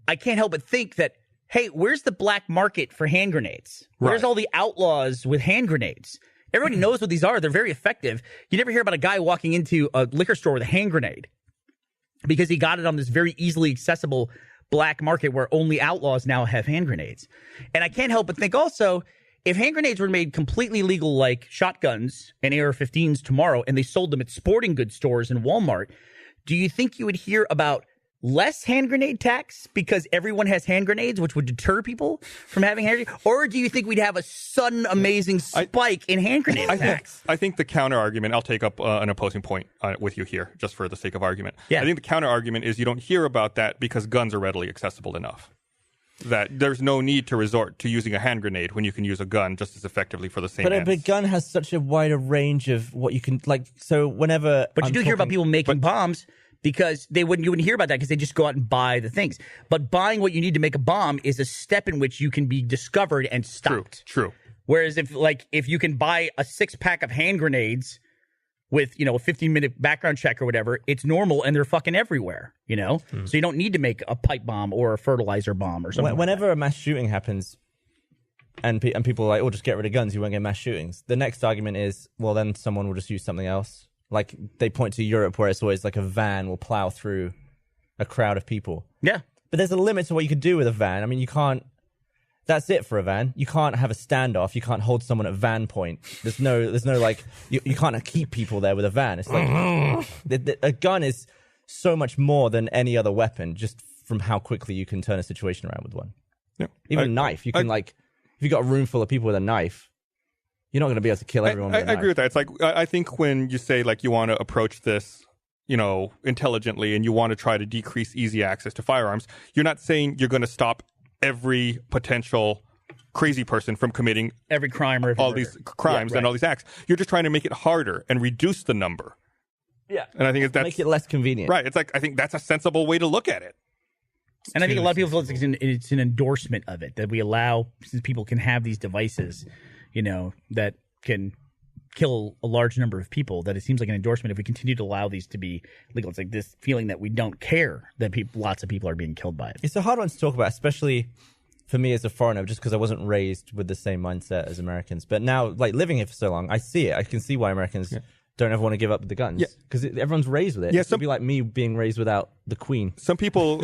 I can't help but think that, hey, where's the black market for hand grenades? Where's all the outlaws with hand grenades? Everybody knows what these are. They're very effective. You never hear about a guy walking into a liquor store with a hand grenade because he got it on this very easily accessible black market where only outlaws now have hand grenades. And I can't help but think also, if hand grenades were made completely legal like shotguns and AR-15s tomorrow and they sold them at sporting goods stores and Walmart, do you think you would hear about less hand grenade tax because everyone has hand grenades, which would deter people from having hand grenades? Or do you think we'd have a sudden amazing spike in hand grenade attacks? I think the counter argument, I'll take up an opposing point with you here, just for the sake of argument. Yeah. I think the counter argument is you don't hear about that because guns are readily accessible enough. That there's no need to resort to using a hand grenade when you can use a gun just as effectively for the same ends. But a gun has such a wider range of what you can, like, so whenever... But you do hear about people making bombs because you wouldn't hear about that because they just go out and buy the things. But buying what you need to make a bomb is a step in which you can be discovered and stopped. True. Whereas if you can buy a 6-pack of hand grenades with, a 15-minute background check or whatever, it's normal and they're fucking everywhere, So you don't need to make a pipe bomb or a fertilizer bomb or something. Whenever a mass shooting happens and people are like, just get rid of guns, you won't get mass shootings. The next argument is, well, then someone will just use something else. Like they point to Europe where it's always like a van will plow through a crowd of people. Yeah. But there's a limit to what you could do with a van. I mean, you can't. That's it for a van. You can't have a standoff. You can't hold someone at van point. There's no like you can't keep people there with a van. It's like a gun is so much more than any other weapon, just from how quickly you can turn a situation around with one. Yeah. Even a knife, you can if you got a room full of people with a knife, you're not going to be able to kill everyone. I agree with that. It's like I think when you say like you want to approach this, intelligently, and you want to try to decrease easy access to firearms, you're not saying you're going to stop every potential crazy person from committing every crime or all these crimes and all these acts. You're just trying to make it harder and reduce the number. Yeah, and I think that's make it less convenient. Right. It's like I think that's a sensible way to look at it. And I think a lot of people feel it's an endorsement of it, that we allow, since people can have these devices, that can kill a large number of people, that it seems like an endorsement if we continue to allow these to be legal. It's like this feeling that we don't care that lots of people are being killed by it. It's a hard one to talk about, especially for me as a foreigner, just because I wasn't raised with the same mindset as Americans. But now, like living here for so long, I see it. I can see why Americans don't ever want to give up the guns. Because everyone's raised with it. Yeah, it'd be like me being raised without the Queen. Some people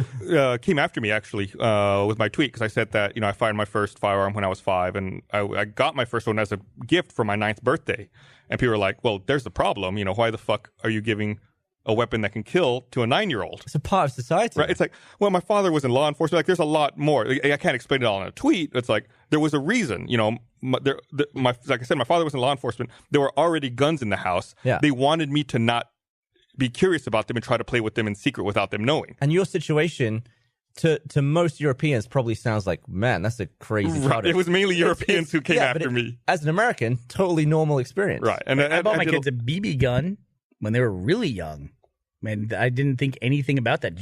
came after me, actually, with my tweet, because I said that, I fired my first firearm when I was 5, and I got my first one as a gift for my 9th birthday. And people were like, well, there's the problem. Why the fuck are you giving a weapon that can kill to a 9-year-old? It's a part of society. Right? It's like, well, my father was in law enforcement. Like, there's a lot more. I can't explain it all in a tweet. It's like, there was a reason. Like I said, my father was in law enforcement. There were already guns in the house. Yeah. They wanted me to not be curious about them and try to play with them in secret without them knowing. And your situation, to most Europeans, probably sounds like, man, that's a crazy right. It was mainly Europeans who came after me. As an American, totally normal experience. Right. And I bought my kids a BB gun when they were really young. Man, I didn't think anything about that.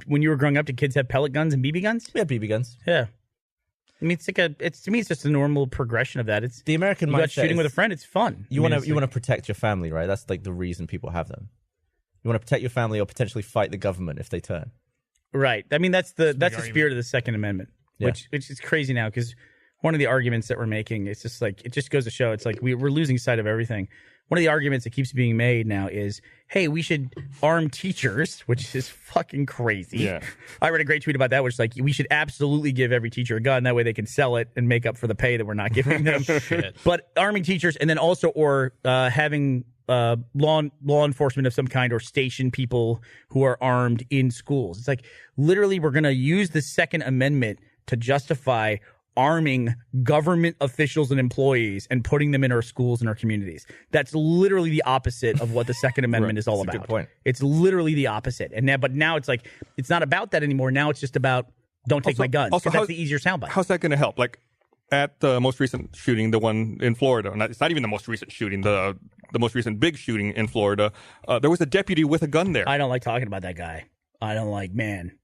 When you were growing up, did kids have pellet guns and BB guns? We had BB guns. Yeah. I mean, to me, it's just a normal progression of that. It's the American mindset. Shooting is, with a friend, it's fun. You want to protect your family, right? That's like the reason people have them. You want to protect your family or potentially fight the government if they turn. Right. I mean, that's the spirit of the Second Amendment, which is crazy now, because one of the arguments that we're making, it's just like, it just goes to show, it's like we're losing sight of everything. One of the arguments that keeps being made now is, hey, we should arm teachers, which is fucking crazy. Yeah. I read a great tweet about that, which is like, we should absolutely give every teacher a gun. That way they can sell it and make up for the pay that we're not giving them. Shit. But arming teachers, and then also, or having law enforcement of some kind, or station people who are armed in schools. It's like, literally, we're going to use the Second Amendment to justify arming government officials and employees and putting them in our schools and our communities. That's literally the opposite of what the Second Amendment is all about. That's a good point. It's literally the opposite. But now it's like, it's not about that anymore. Now it's just about, don't take my guns. Also, that's the easier soundbite. How's that going to help? Like, at the most recent shooting, the one in Florida, it's not even the most recent shooting, the most recent big shooting in Florida, there was a deputy with a gun there. I don't like talking about that guy. I don't like, man.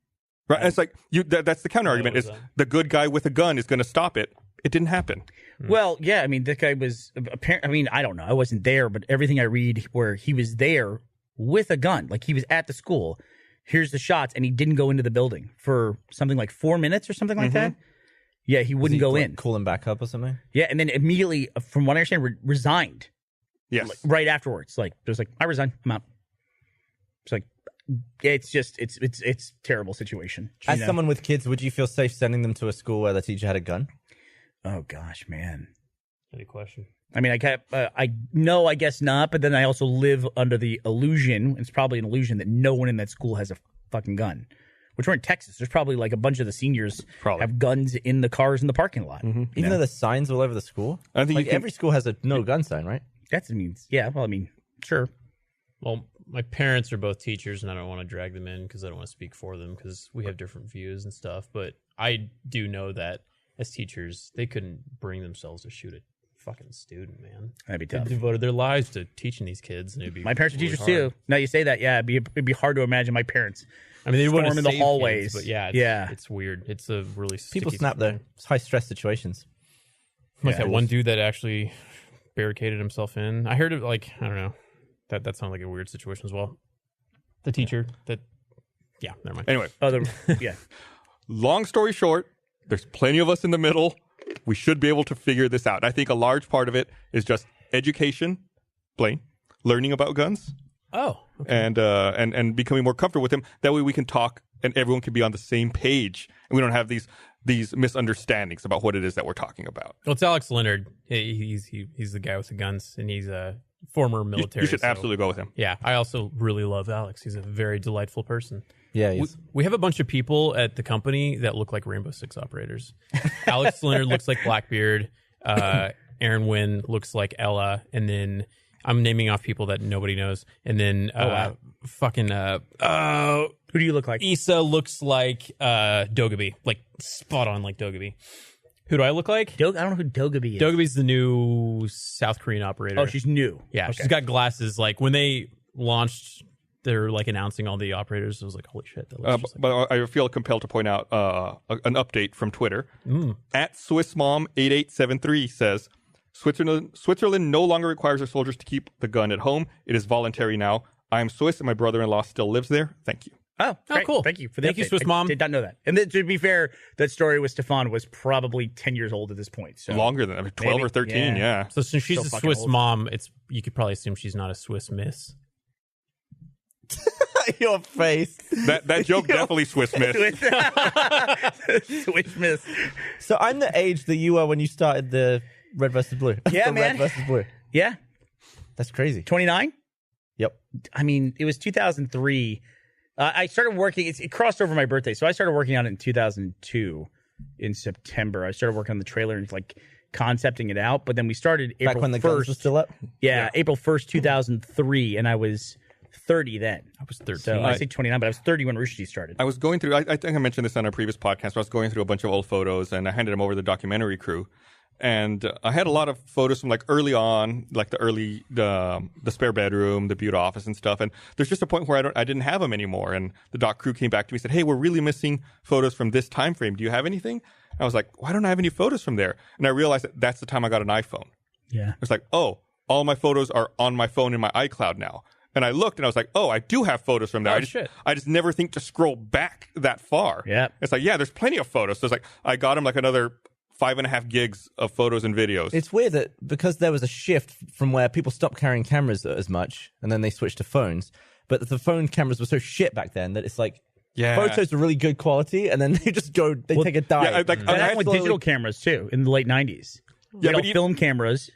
Right, and it's like that's the counter argument is the good guy with a gun is going to stop it. It didn't happen. Well, yeah, I mean, that guy was apparent. I mean, I don't know, I wasn't there, but everything I read where he was there with a gun, like he was at the school. Here's the shots, and he didn't go into the building for something like 4 minutes or something like that. Yeah, he wouldn't go in. Cool him back up or something. Yeah, and then immediately, from what I understand, resigned. Yes, right afterwards. Like, it was like, I resign. I'm out. It's like, it's just it's a terrible situation. As someone with kids, would you feel safe sending them to a school where the teacher had a gun? Oh gosh, man. Any question? I mean, I guess not. But then I also live under the illusion. It's probably an illusion that no one in that school has a fucking gun. Which we're in Texas. There's probably like a bunch of the seniors have guns in the cars in the parking lot. Even though there's signs all over the school. I think every school has a no gun sign, right? That means, yeah. Well, I mean, sure. Well, my parents are both teachers, and I don't want to drag them in because I don't want to speak for them because we have different views and stuff. But I do know that as teachers, they couldn't bring themselves to shoot a fucking student, man. That'd be They tough. devoted their lives to teaching these kids, and it'd be My parents are really teachers hard. too. Now you say that, yeah, it'd be hard to imagine my parents. I mean, they want to storm in the save hallways. kids, but it's weird. It's a really People sticky snap thing. there. It's high stress situations. Like that one dude that actually barricaded himself in. I heard of I don't know. That sounded like a weird situation as well. The teacher never mind. Anyway, yeah. long story short, there's plenty of us in the middle. We should be able to figure this out. I think a large part of it is just education, Blaine. learning about guns Oh, and becoming more comfortable with them. That way we can talk and everyone can be on the same page and we don't have these misunderstandings about what it is that we're talking about. well, it's Alex Leonard. He's the guy with the guns, and he's a former military. You should absolutely go with him. Yeah, I also really love Alex. He's a very delightful person. Yeah, We have a bunch of people at the company that look like Rainbow Six operators. Alex Leonard looks like Blackbeard. Aaron Wynn looks like Ella. And then I'm naming off people that nobody knows. And then Who do you look like? Issa looks like Dogaby. Like spot on like Dogaby. Who do I look like? I don't know who Dogaby is. Dogaby's the new South Korean operator. Oh, she's new. Yeah, Okay. she's got glasses. Like when they launched, they're like announcing all the operators. I was like, holy shit. That looks just like But I feel compelled to point out an update from Twitter. At SwissMom8873 says, Switzerland no longer requires their soldiers to keep the gun at home. It is voluntary now. I am Swiss and my brother-in-law still lives there. Thank you. Oh, great. cool. Thank you for the Thank you, update. Swiss Mom. I did not know that. And then, to be fair, that story with Stefan was probably 10 years old at this point. So Longer than 12 Maybe. or 13, yeah. So since she's Still a fucking Swiss old. mom, you could probably assume she's not a Swiss miss. your face. That joke definitely Swiss missed. Switch miss. So I'm the age that you were when you started the Red versus Blue. Yeah, the man. Red versus Blue. Yeah. That's crazy. 29? Yep. I mean, it was 2003. I started working. It crossed over my birthday, so I started working on it in 2002 in September. I started working on the trailer and like concepting it out. But then we started April Back when the 1st. guns were still up. Yeah, April 1st, 2003, and I was 30 then. I was 13. So I say 29, but I was 30 when Rooster started. I was going through, I think I mentioned this on our previous podcast, but I was going through a bunch of old photos and I handed them over to the documentary crew. And I had a lot of photos from like early on, like the spare bedroom, the beauty office and stuff. And there's just a point where I didn't have them anymore. And the doc crew came back to me and said, hey, we're really missing photos from this time frame. Do you have anything? I was like, why don't I have any photos from there? And I realized that that's the time I got an iPhone. Yeah. It's like, oh, all my photos are on my phone in my iCloud now. And I looked and I was like, oh, I do have photos from there. Shit. I just never think to scroll back that far. Yeah. It's like, yeah, there's plenty of photos. So it's like, I got him like another 5.5 gigs of photos and videos. It's weird that because there was a shift from where people stopped carrying cameras as much and then they switched to phones, but the phone cameras were so shit back then that it's like photos were really good quality and then they just go, they take a dive. Yeah, That happened with digital cameras too in the late 90s. Yeah, All but film cameras.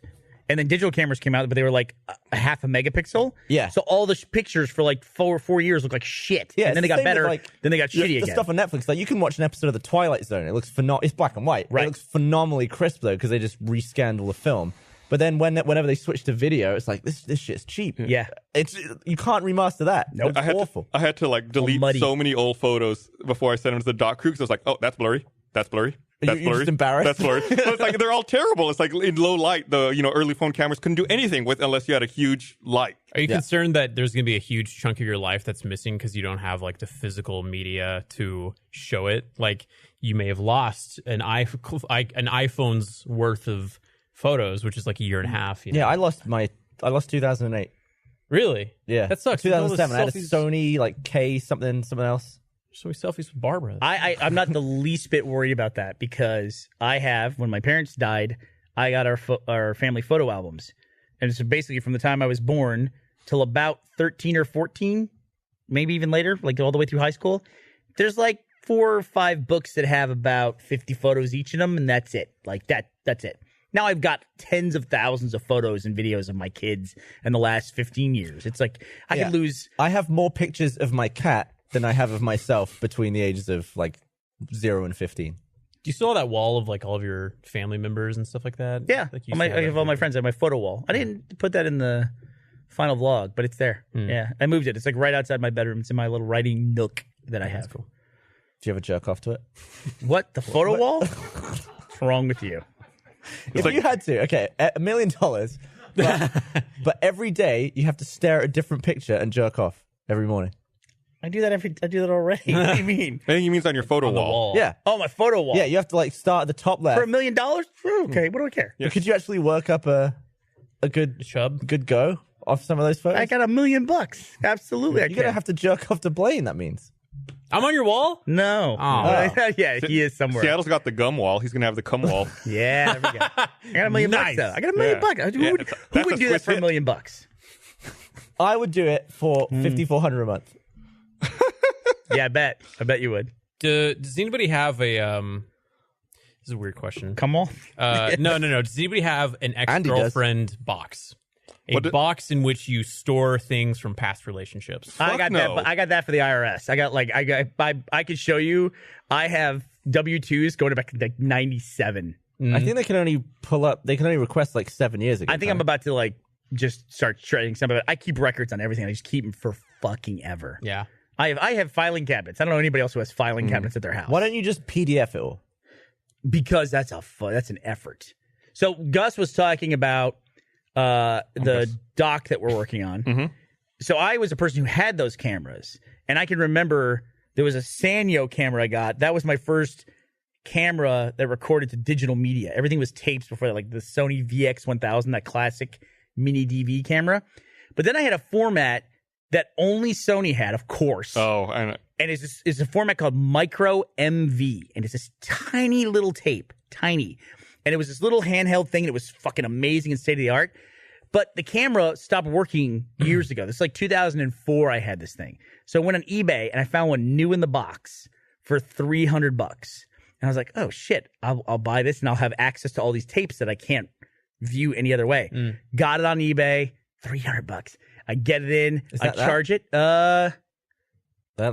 And then digital cameras came out, but they were like a half a megapixel. Yeah. So all the pictures for like 4 years looked like shit. Yeah, and then it's they got the same better. with, like, then they got shitty the again. stuff on Netflix, like you can watch an episode of The Twilight Zone. It looks it's black and white. Right. It looks phenomenally crisp though because they just rescanned all the film. But then whenever they switch to video, it's like this shit's cheap. Yeah. You can't remaster that. Nope. It's awful. I had to like delete muddy. so many old photos before I sent them to the doc crew because I was like, oh, that's blurry. That's blurry. That's You're blurry. just embarrassed? That's blurry. But it's like they're all terrible. It's like in low light. The early phone cameras couldn't do anything with unless you had a huge light. Are you concerned that there's going to be a huge chunk of your life that's missing because you don't have like the physical media to show it? Like you may have lost an iPhone's worth of photos, which is like a year and a half. You know? Yeah, I lost 2008. Really? Yeah, That sucks. 2007. I had a Selfies- Sony like K something else. So many selfies with Barbara. I'm not the least bit worried about that because I have, when my parents died, I got our family photo albums. And it's basically from the time I was born till about 13 or 14, maybe even later, like all the way through high school. There's like 4 or 5 books that have about 50 photos each in them, and that's it. Like that's it. Now I've got tens of thousands of photos and videos of my kids in the last 15 years. It's like I could lose. I have more pictures of my cat than I have of myself between the ages of like 0 and 15. Do you still have that wall of like all of your family members and stuff like that? Yeah, Like you I used to have all my friends. I have my photo wall. I didn't put that in the final vlog, but it's there. Yeah, I moved it. It's like right outside my bedroom. It's in my little writing nook that I have. Cool. Do you ever jerk off to it? What? The photo wall? What's wrong with you? If you had to, okay, $1 million, but every day you have to stare at a different picture and jerk off every morning. I do that already. What do you mean? I think he means on your photo On the wall. Yeah. Oh, my photo wall. Yeah, you have to like start at the top left. For $1 million? Okay, what do I care? Yeah. Could you actually work up a good Chub? good go off some of those photos? I got $1 million. Absolutely, I You're gonna can. have to jerk off to Blaine. That means. I'm on your wall? No. Oh. Yeah, he is somewhere. Seattle's got the gum wall. He's gonna have the cum wall. Yeah, there we go. I got $1 million Nice. though. I got $1 million. Yeah. Who Yeah, would that's do a that Swiss for $1 hit. million? I would do it for $5,400 a month. Yeah, I bet you would. Does anybody have a this is a weird question. Come on. No. Does anybody have an ex-girlfriend box? A box in which you store things from past relationships. I got that. But I got that for the IRS. I could show you. I have W-2s going back to like 97. I think they can only request like 7 years ago. I think I'm about to like just start shredding some of it. I keep records on everything. I just keep them for fucking ever. Yeah. I have filing cabinets. I don't know anybody else who has filing cabinets at their house. Why don't you just PDF it all? Because that's an effort. So Gus was talking about the doc that we're working on. Mm-hmm. So I was a person who had those cameras, and I can remember there was a Sanyo camera I got. That was my first camera that recorded to digital media. Everything was tapes before that, like the Sony VX1000, that classic mini DV camera. But then I had a format that only Sony had, of course. Oh, I know. And it's a format called Micro MV. And it's this tiny little tape. Tiny. And it was this little handheld thing. And it was fucking amazing and state of the art. But the camera stopped working years ago. This is like 2004 I had this thing. So I went on eBay and I found one new in the box for $300. And I was like, oh shit, I'll buy this and I'll have access to all these tapes that I can't view any other way. Got it on eBay, $300. I get it in. I charge it. That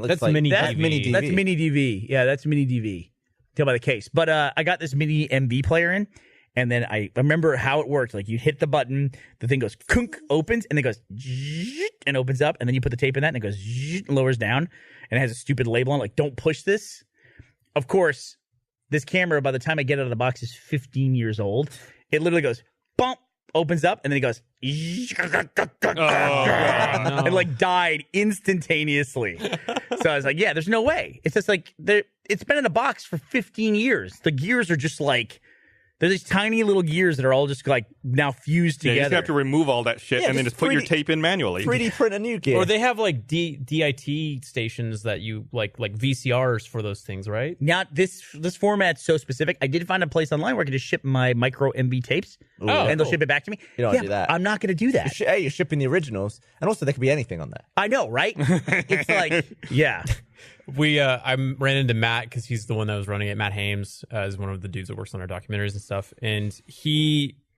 looks that's like mini that's DV. mini DV. That's mini DV. Yeah, that's mini DV. Tell by the case. But I got this mini MV player in, and then I remember how it worked. Like you hit the button, the thing goes kunk, opens, and then goes and opens up, and then you put the tape in that, and it goes and lowers down, and it has a stupid label on it, like "Don't push this." Of course, this camera, by the time I get it out of the box, is 15 years old. It literally goes bump. Opens up, and then he goes, and like died instantaneously. So I was like, yeah, there's no way. It's just like, it's been in a box for 15 years. The gears are just like, there's these tiny little gears that are all just like now fused together. You just have to remove all that shit and then just put your tape in manually. 3D print a new gear. Or they have like DIT stations that you like VCRs for those things, right? Not this format's so specific. I did find a place online where I could just ship my micro MV tapes, and they'll ship it back to me. You don't do that. I'm not going to do that. You're shipping the originals, and also there could be anything on there. I know, right? It's like, yeah. I ran into Matt because he's the one that was running it. Matt Hames is one of the dudes that works on our documentaries and stuff. And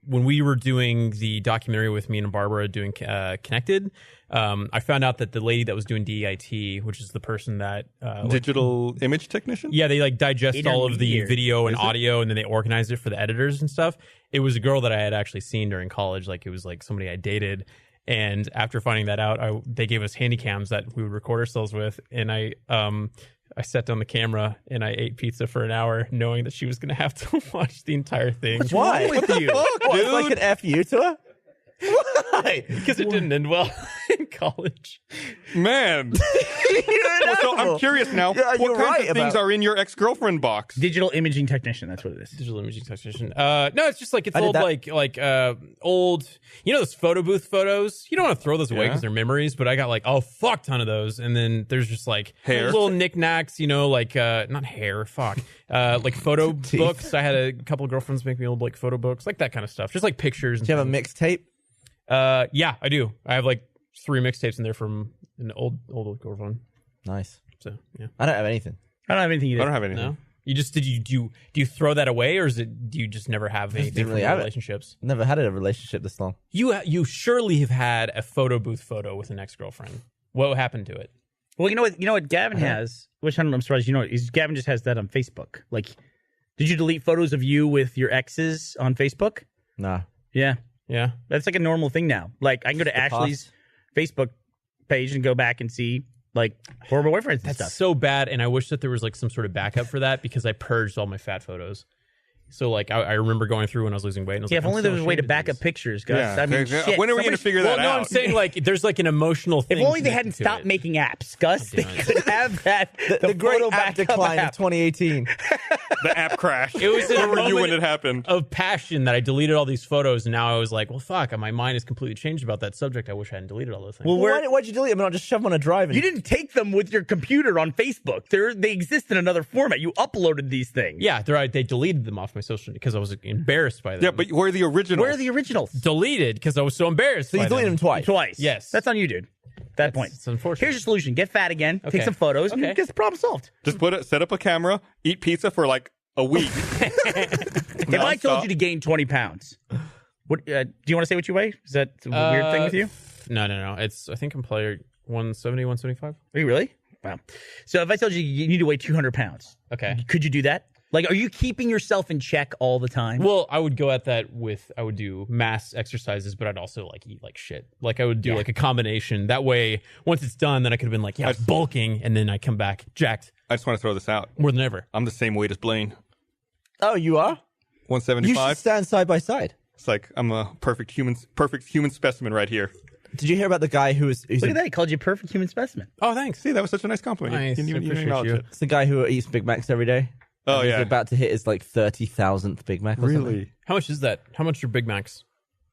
when we were doing the documentary with me and Barbara doing Connected, I found out that the lady that was doing DIT, which is the person that digital image technician. Yeah, they like digest all of the video and audio, and then they organize it for the editors and stuff. It was a girl that I had actually seen during college. Like it was like somebody I dated. And after finding that out, they gave us handy cams that we would record ourselves with. And I set down the camera and I ate pizza for an hour, knowing that she was going to have to watch the entire thing. Why? What the fuck, What, dude? like an FU to her? Why? Because it didn't end well in college. Man. So I'm curious now. Yeah, what you're kinds right of things about- are in your ex-girlfriend box? Digital imaging technician. That's what it is. Digital imaging technician. No, it's just like it's I did old, that. old. You know those photo booth photos. You don't want to throw those away Yeah. because they're memories. But I got like a fuck ton of those, and then there's just like Hair? little knickknacks. You know, like not hair. Fuck. Like photo books. I had a couple of girlfriends make me old like photo books, like that kind of stuff. Just like pictures. And Do you have a mixtape? Yeah, I do. I have like 3 mixtapes in there from an old girlfriend. Nice. So yeah. I don't have anything. I don't have anything I either. don't have anything. No. You just do you throw that away, or do you just never have anything didn't from really your have it. relationships? Never had a relationship this long. You surely have had a photo booth photo with an ex-girlfriend. What happened to it? Well, you know what Gavin has, which I'm surprised you know, is Gavin just has that on Facebook. Like, did you delete photos of you with your exes on Facebook? Nah. Yeah. Yeah. That's like a normal thing now. Like, I can go to The Ashley's Facebook page and go back and see, like, horrible boyfriends and That's stuff. so bad, and I wish that there was like some sort of backup for that because I purged all my fat photos. So like I remember going through when I was losing weight. And I was Yeah, like, if only I'm there so was a way to ashamed back this. up pictures, guys. Yeah. I mean, shit. When are we going to figure that Well, no, out? I'm saying like there's like an emotional thing. If only they connected hadn't to stopped it. making apps, Gus, they damn it. could have that. The great photo app backup decline of app. 2018. The app crashed. It was in a Where were you when moment it happened? of passion that I deleted all these photos, and now I was like, well, fuck, my mind is completely changed about that subject. I wish I hadn't deleted all those things. Well, Why'd you delete them and not just shove them on a drive? And You didn't take them with your computer on Facebook. They exist in another format. You uploaded these things. yeah, they deleted them off off my social because I was embarrassed by them. Yeah, but where are the originals? Where are the originals? Deleted because I was so embarrassed. So you deleted them twice. Twice. Yes. That's on you, dude. At that point. It's unfortunate. Here's your solution. Get fat again. Okay. Take some photos. Okay. And get the problem solved. Just set up a camera, eat pizza for like a week. If I told you to gain 20 pounds, what, do you want to say what you weigh? Is that a weird thing with you? No. It's I think I'm probably 170, 175. Are you really? Wow. So if I told you you need to weigh 200 pounds, Okay. could you do that? Like, are you keeping yourself in check all the time? Well, I would go at that I would do mass exercises, but I'd also like eat like shit. Like I would do like a combination. That way, once it's done, then I could have been like, yeah, I was bulking, and then I come back jacked I just want to throw this out. more than ever. I'm the same weight as Blaine. Oh, you are? You should 175. stand side by side. It's like I'm a perfect human specimen right here. Did you hear about the guy who's Look at that. He called you a perfect human specimen. Oh, thanks. See, that was such a nice compliment. Nice. You didn't even I appreciate acknowledge you. it. It's the guy who eats Big Macs every day? Oh, He's yeah. about to hit his like 30,000th Big Mac or something. Really? How much is that? How much are Big Macs?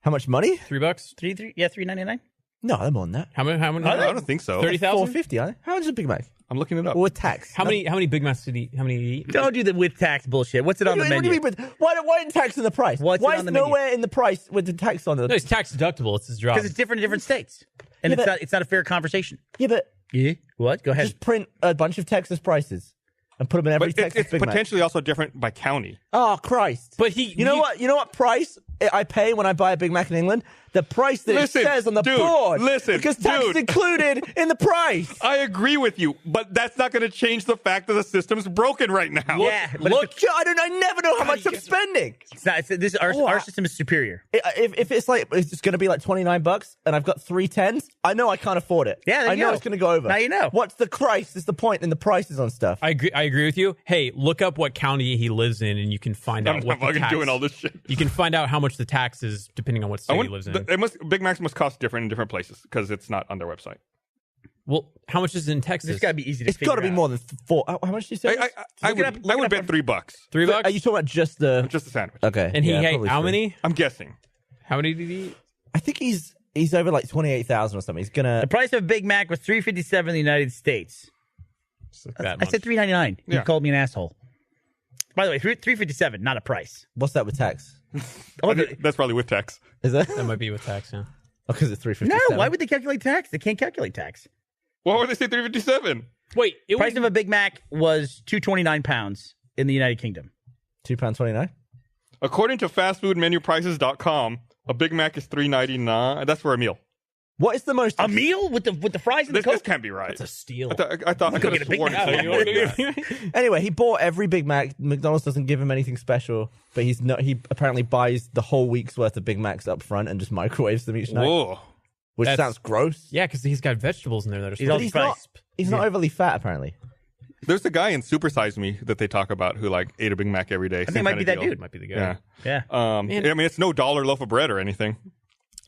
How much money? $3? $3.99. No, they're more than that. How many? I don't think so. 30,000? 450, aren't they? How much is a Big Mac? I'm looking it up. Or with tax? How many Big Macs did he? How many did he eat? Don't do the with tax bullshit. What's it on the What menu? do you mean? Why isn't tax in the price? What's why it is on the menu? nowhere in the price with the tax on it? No, it's tax deductible. It's his job. Because it's different in different states, and Yeah, it's not a fair conversation. Yeah, but Yeah. What? Go ahead. just print a bunch of Texas prices and put them in every But Texas it's Big Mac. potentially also different by county. Oh Christ! But you know what? You know what price I pay when I buy a Big Mac in England? The price that Listen, it says on the dude, board. listen, because tax is dude. included in the price. I agree with you, but that's not going to change the fact that the system's broken right now. Yeah, but Look, I never know how much I'm spending. it's not. Our system is superior. If it's like it's going to be like $29 and I've got 3 10s, I know I can't afford it. Yeah, there I you know go. it's going to go over. Now you know. What's the price? Is the point in the prices on stuff? I agree with you. Hey, look up what county he lives in, and you can find out I'm what the fucking tax. doing all this shit. You can find out how much the tax is depending on what state he lives in. Big Macs must cost different in different places because it's not on their website. Well, how much is it in Texas? It's got to be easy to It's figure got to be out. more than 4. How much did you say? I Look it up, look would it bet up. $3. $3? Are you talking about just the? Just a sandwich. Okay. And he yeah, ate probably how three. many? I'm guessing. How many did he eat? I think he's over like 28,000 or something. He's gonna. The price of a Big Mac was $3.57 in the United States. That I said $3.99. You Yeah. called me an asshole. By the way, $3.57, not a price. What's that with tax? Oh, That's probably with tax. Is that? That might be with tax, yeah. Because it's 357. no, why would they calculate tax? They can't calculate tax. Why would they say $3.57? Wait, it Price was of a Big Mac was £2.29 in the United Kingdom. £2.29. According to fastfoodmenuprices.com, a Big Mac is $3.99. That's for a meal. What is the most? A meal with the fries and the This Coke? can't be right. a steal. I thought I could get have a Big sworn Mac. it said that. Anyway, he bought every Big Mac. McDonald's doesn't give him anything special, but he apparently buys the whole week's worth of Big Macs up front and just microwaves them each night, Whoa. which That's- sounds gross. Yeah, because he's got vegetables in there that are He's supposed all to be He's not. crisp. He's not overly fat, apparently. There's a guy in Super Size Me that they talk about who like ate a Big Mac every day. I think it might be that dude. Might be the guy. Yeah. Yeah. I mean, it's no dollar loaf of bread or anything.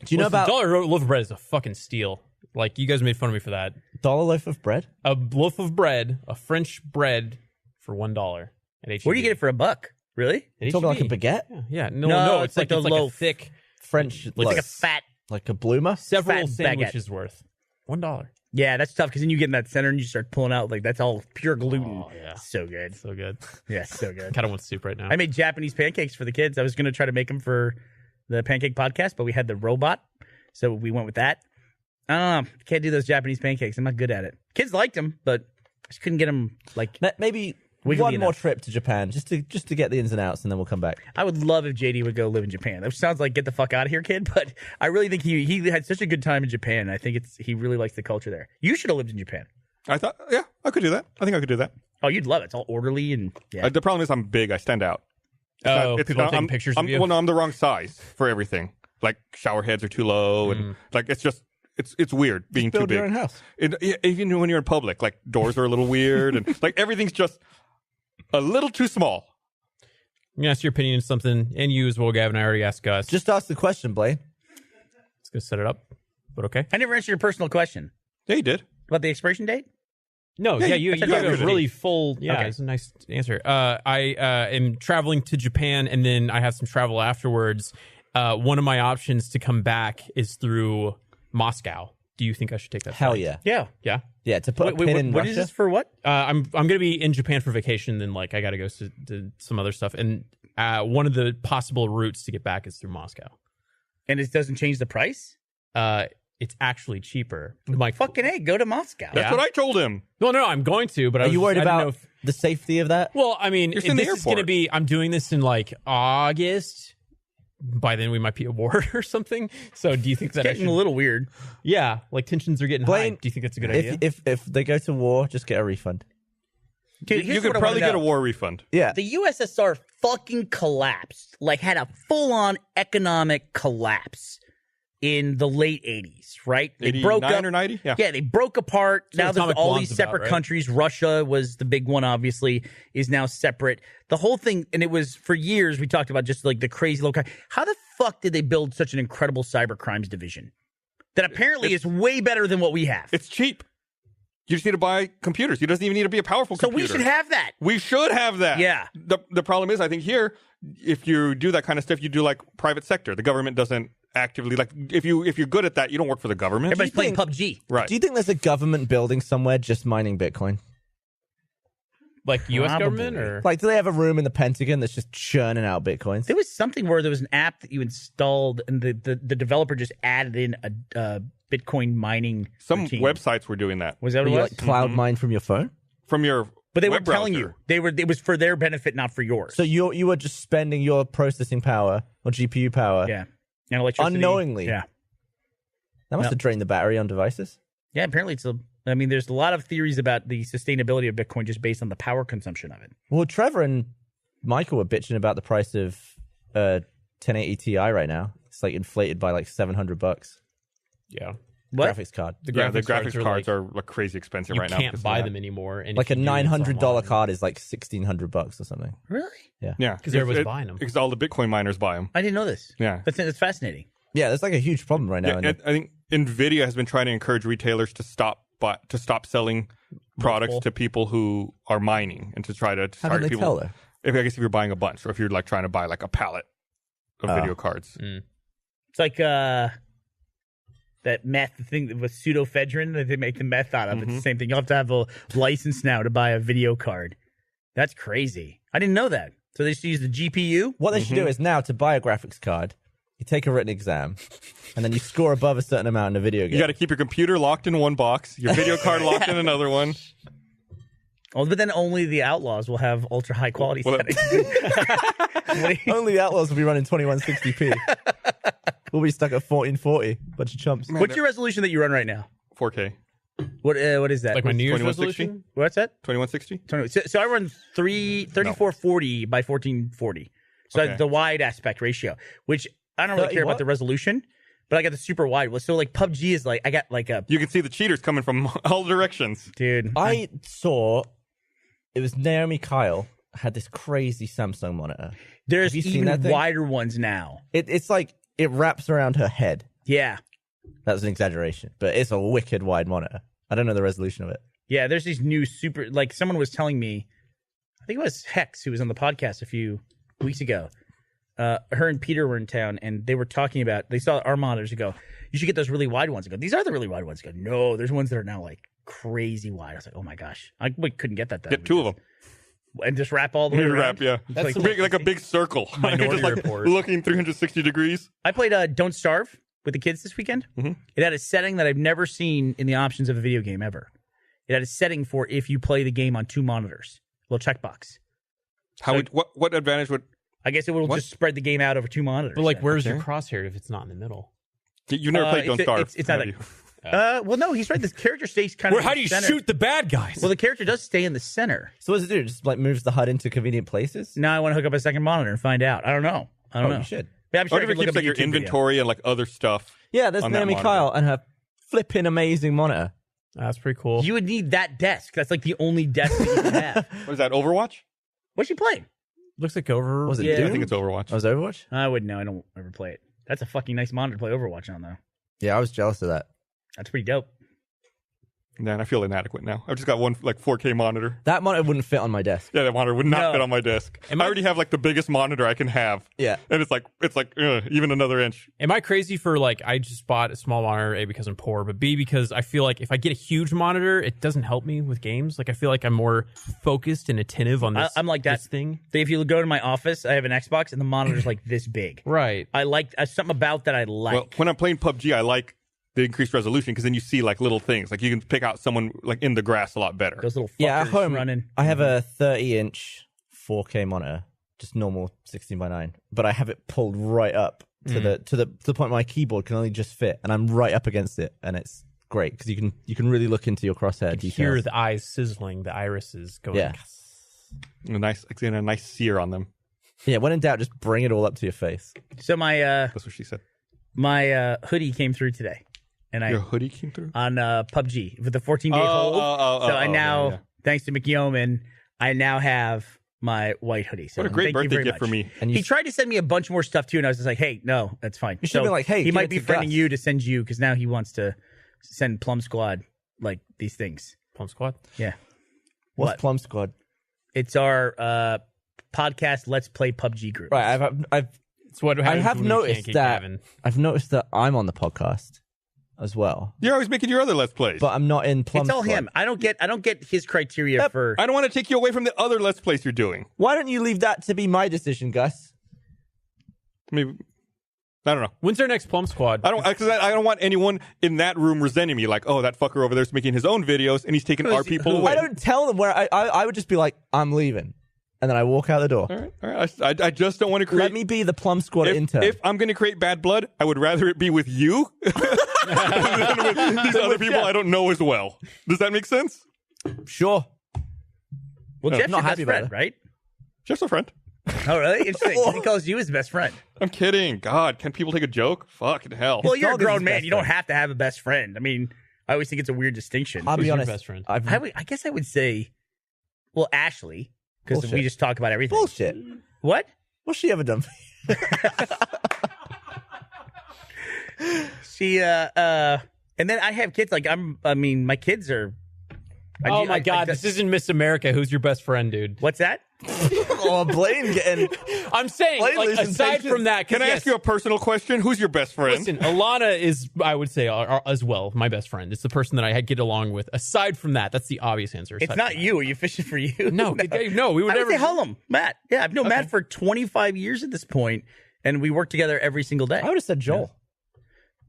Do you know about dollar loaf of bread is a fucking steal. Like you guys made fun of me for that. dollar loaf of bread? A loaf of bread, a French bread for $1 at HEB. Where do you get it for $1? Really? At Talking like a HEB. baguette, Yeah. No, No, it's like a a loaf. thick, French, It's loaf. Like a fat. like a bloomer. several Fat sandwiches worth. $1. Yeah, that's tough because then you get in that center and you start pulling out like that's all pure gluten. Oh, yeah. So good. So good. Yeah, so good. Kind of want soup right now. I made Japanese pancakes for the kids. I was going to try to make them for the pancake podcast, but we had the robot, so we went with that. Can't do those Japanese pancakes. I'm not good at it. Kids liked them, but I just couldn't get them like. Maybe Wiggly one more enough. trip to Japan just to get the ins and outs, and then we'll come back. I would love if JD would go live in Japan. That sounds like get the fuck out of here, kid. But I really think he had such a good time in Japan. I think he really likes the culture there. You should have lived in Japan. I thought, yeah, I could do that. I think I could do that. Oh, you'd love it. It's all orderly and yeah. The problem is I'm big. I stand out. People are taking pictures of you? Well, no, I'm the wrong size for everything. Like shower heads are too low, and like it's just it's weird being too Build big. your own house. Even when you're in public, like doors are a little weird, and like everything's just a little too small. I'm gonna ask your opinion on something, and you as well, Gavin. I already asked Gus. Just ask the question, Blaine. Let's go set it up. But okay. I never answered your personal question Yeah, you did. about the expiration date. No, Yeah, you I said gave that a already. really full. Yeah, Okay. it's a nice answer. I am traveling to Japan, and then I have some travel afterwards. One of my options to come back is through Moscow. Do you think I should take that? Hell flight? yeah, Yeah. Yeah. yeah. To put a pin in what Russia. is this for? What? I'm gonna be in Japan for vacation. Then like I gotta go to some other stuff, and one of the possible routes to get back is through Moscow. And it doesn't change the price? It's actually cheaper. I'm like, Fucking A, go to Moscow. That's what I told him. well, no, I'm going to, but Are you worried I didn't know about if- the safety of that? well, I mean, You're in the this is going to airport. be, I'm doing this in like August. By then we might be at war or something. So do you think that I Getting should, a little weird. yeah, like tensions are getting high. Blaine, Do you think that's a good idea? If they go to war, just get a refund. Dude, You here's could what I probably wanna get a know. war refund. Yeah. The USSR fucking collapsed, like had a full-on economic collapse in the late 80s, right? They broke 89 up or 90? Yeah. Yeah, they broke apart. So Now there's Atomic all Blonde's these about, separate right? countries. Russia was the big one, obviously, is now separate. The whole thing, and it was for years, we talked about just like the crazy local. How the fuck did they build such an incredible cyber crimes division that apparently is way better than what we have? It's cheap. You just need to buy computers. You doesn't even need to be a powerful So computer. we should have that. We should have that. Yeah. The problem is, I think here, if you do that kind of stuff, you do like private sector. The government doesn't actively like. If you're good at that, you don't work for the government. Everybody's playing PUBG. Right. Do you think there's a government building somewhere just mining Bitcoin? like U.S. Probably. government or Like, do they have a room in the Pentagon that's just churning out Bitcoins? There was something where there was an app that you installed, and the developer just added in a Bitcoin mining Some routine. websites were doing that Was that Where what you it was? like cloud mine from your phone? from your. But they web weren't telling browser. you. It was for their benefit, not for yours. So you were just spending your processing power or GPU power. yeah, and electricity. Unknowingly. Yeah, That must Yep. have drained the battery on devices. yeah. Apparently, I mean, there's a lot of theories about the sustainability of Bitcoin just based on the power consumption of it. Well, Trevor and Michael were bitching about the price of 1080 Ti right now. It's like inflated by like $700. yeah. What? Graphics card. The Yeah, the graphics cards like, are like crazy expensive you right now. can't because of buy that. them anymore. And Like if a you do, it's $900 online. card is like $1,600 or something. Really? Yeah, 'Cause everybody's buying 'em. Because all the Bitcoin miners buy them. I didn't know this. Yeah. That's fascinating. Yeah, there's like a huge problem right now. Yeah, in I think Nvidia has been trying to encourage retailers to stop selling products Multiple. to people who are mining and to try to How can target they people. tell her? I guess if you're buying a bunch, or if you're like trying to buy like a pallet of Oh. video cards. It's like that meth thing with pseudoephedrine that they make the meth out of. It's the same thing. You'll have to have a license now to buy a video card. That's crazy. I didn't know that. So they just use the GPU. What they should do is now to buy a graphics card, you take a written exam, and then you score above a certain amount in a video game. You got to keep your computer locked in one box, your video card locked in another one. Oh, but then only the outlaws will have ultra high quality Well, settings. Only the Outlaws will be running 2160p. We'll be stuck at 1440. Bunch of chumps. What's your resolution that you run right now? 4K, What is that? Like my New Year's 2160? resolution. What's that? 2160. So I run 3440 by 1440. So Okay. the wide aspect ratio, which I don't really 30 care what? about the resolution, but I got the super wide. So like PUBG is like I got like a You can see the cheaters coming from all directions. dude. I saw it was Naomi Kyle had this crazy Samsung monitor. There's Have you seen even that thing? wider ones now. It's like it wraps around her head. Yeah. That was an exaggeration, but it's a wicked wide monitor. I don't know the resolution of it. Yeah, there's these new super, like someone was telling me, I think it was Hex who was on the podcast a few weeks ago. Her and Peter were in town and they were talking about, they saw our monitors and go, you should get those really wide ones. I go, these are the really wide ones. I go, no, there's ones that are now like crazy wide. I was like, oh my gosh. We couldn't get that then. Get two of them. And just wrap all the way around. Wrap, yeah. That's It's like a big circle. Minority Just like Report. looking 360 degrees. I played Don't Starve with the kids this weekend. Mm-hmm. It had a setting that I've never seen in the options of a video game ever. It had a setting for if you play the game on two monitors, little checkbox. What advantage would I guess it will What? just spread the game out over two monitors. But like, where's your Okay. crosshair if it's not in the middle? you never played Don't it's- Starve? it's not have a- you? Well, no, he's right. The character stays kind of. How in do you the center. shoot the bad guys? Well, the character does stay in the center. So what does it do? It just like moves the HUD into convenient places? Now I want to hook up a second monitor and find out. I don't know. I don't know. You should. Yeah, I'm sure Or I if could it look keeps up a like your YouTube video. inventory and like other stuff. Yeah, there's on that Naomi monitor. Kyle and her flipping amazing monitor. That's pretty cool. You would need that desk. That's like the only desk that you can have. What is that, Overwatch? What's she playing? Looks like over. Was it Yeah. Doom? I think it's Overwatch. Oh, was it Overwatch? I wouldn't know. I don't ever play it. That's a fucking nice monitor to play Overwatch on, though. Yeah, I was jealous of that. That's pretty dope. Man, I feel inadequate now. I've just got one 4K monitor. That monitor wouldn't fit on my desk. Yeah, that monitor would not No. fit on my desk. I already have the biggest monitor I can have. Yeah. And it's even another inch. Am I crazy for I just bought a small monitor, A, because I'm poor, but B, because I feel like if I get a huge monitor, it doesn't help me with games. I feel like I'm more focused and attentive on this. I'm like that this thing. If you go to my office, I have an Xbox and the monitor's this big. Right. I like something about that I like. Well, when I'm playing PUBG, I like the increased resolution because then you see little things. You can pick out someone in the grass a lot better. Those little fuckers Yeah, at home, running. I have a 30-inch 4K monitor, just normal 16:9, but I have it pulled right up to the point my keyboard can only just fit, and I'm right up against it, and it's great because you can really look into your crosshair details. Hear the eyes sizzling, the irises going. Yeah. A nice sear on them. Yeah, when in doubt, just bring it all up to your face. So my That's what she said. my hoodie came through today, and Your hoodie came through? on PUBG with the 14-day hold. So I now, thanks to Mickey Yeoman, I now have my white hoodie. So What a great thank you birthday very gift for much. me. And He tried to send me a bunch more stuff too, and I was just like, "Hey, no, that's fine." You should've been like, "Hey, he give might it be to friending Gus." you to send you because now he wants to send Plum Squad these things. Plum Squad. Yeah, What's What? Plum Squad? it's our podcast. Let's play PUBG group. Right, I've It's what I happens have when we can't noticed get that Gavin. I've noticed that I'm on the podcast as well, You're always making your other Let's Plays. but I'm not in Plum It's all Squad. him. I don't get his criteria for. I don't want to take you away from the other Let's Plays you're doing. Why don't you leave that to be my decision, Gus? Maybe. I don't know. When's our next Plum Squad? I don't want anyone in that room resenting me oh, that fucker over there's making his own videos and he's taking our people away. I don't tell them where I would just be like, I'm leaving, and then I walk out the door. All right. I just don't want to create. Let me be the Plum Squad intern. If I'm going to create bad blood, I would rather it be with you than with these other people I don't know as well. Does that make sense? Sure. Well, Jeff's not your happy best friend, about right? Just a friend. Oh, really? Interesting. He calls you his best friend. I'm kidding. God, can people take a joke? Fucking hell. Well, you're a dog is his grown man. best You don't friend. have to have a best friend. I mean, I always think it's a weird distinction. I'll Who's be your honest. best friend? I guess I would say, well, Ashley, because Bullshit. we just talk about everything. Bullshit. What? What's she ever done for you? She and then I have kids. My kids are. Oh my God, this isn't Miss America. Who's your best friend, dude? What's that? Oh, Blaine getting. I'm saying, Blaine losing aside patience. from that, Can I ask you a personal question? Who's your best friend? Listen, Alana is, I would say, as well, my best friend. It's the person that I get along with. Aside from that, that's the obvious answer. It's Aside not from you. Are you fishing for you? that. No, we would I would never. say Hullum, Matt. Yeah, I've known Matt for 25 years at this point, and we work together every single day. I would have said Joel.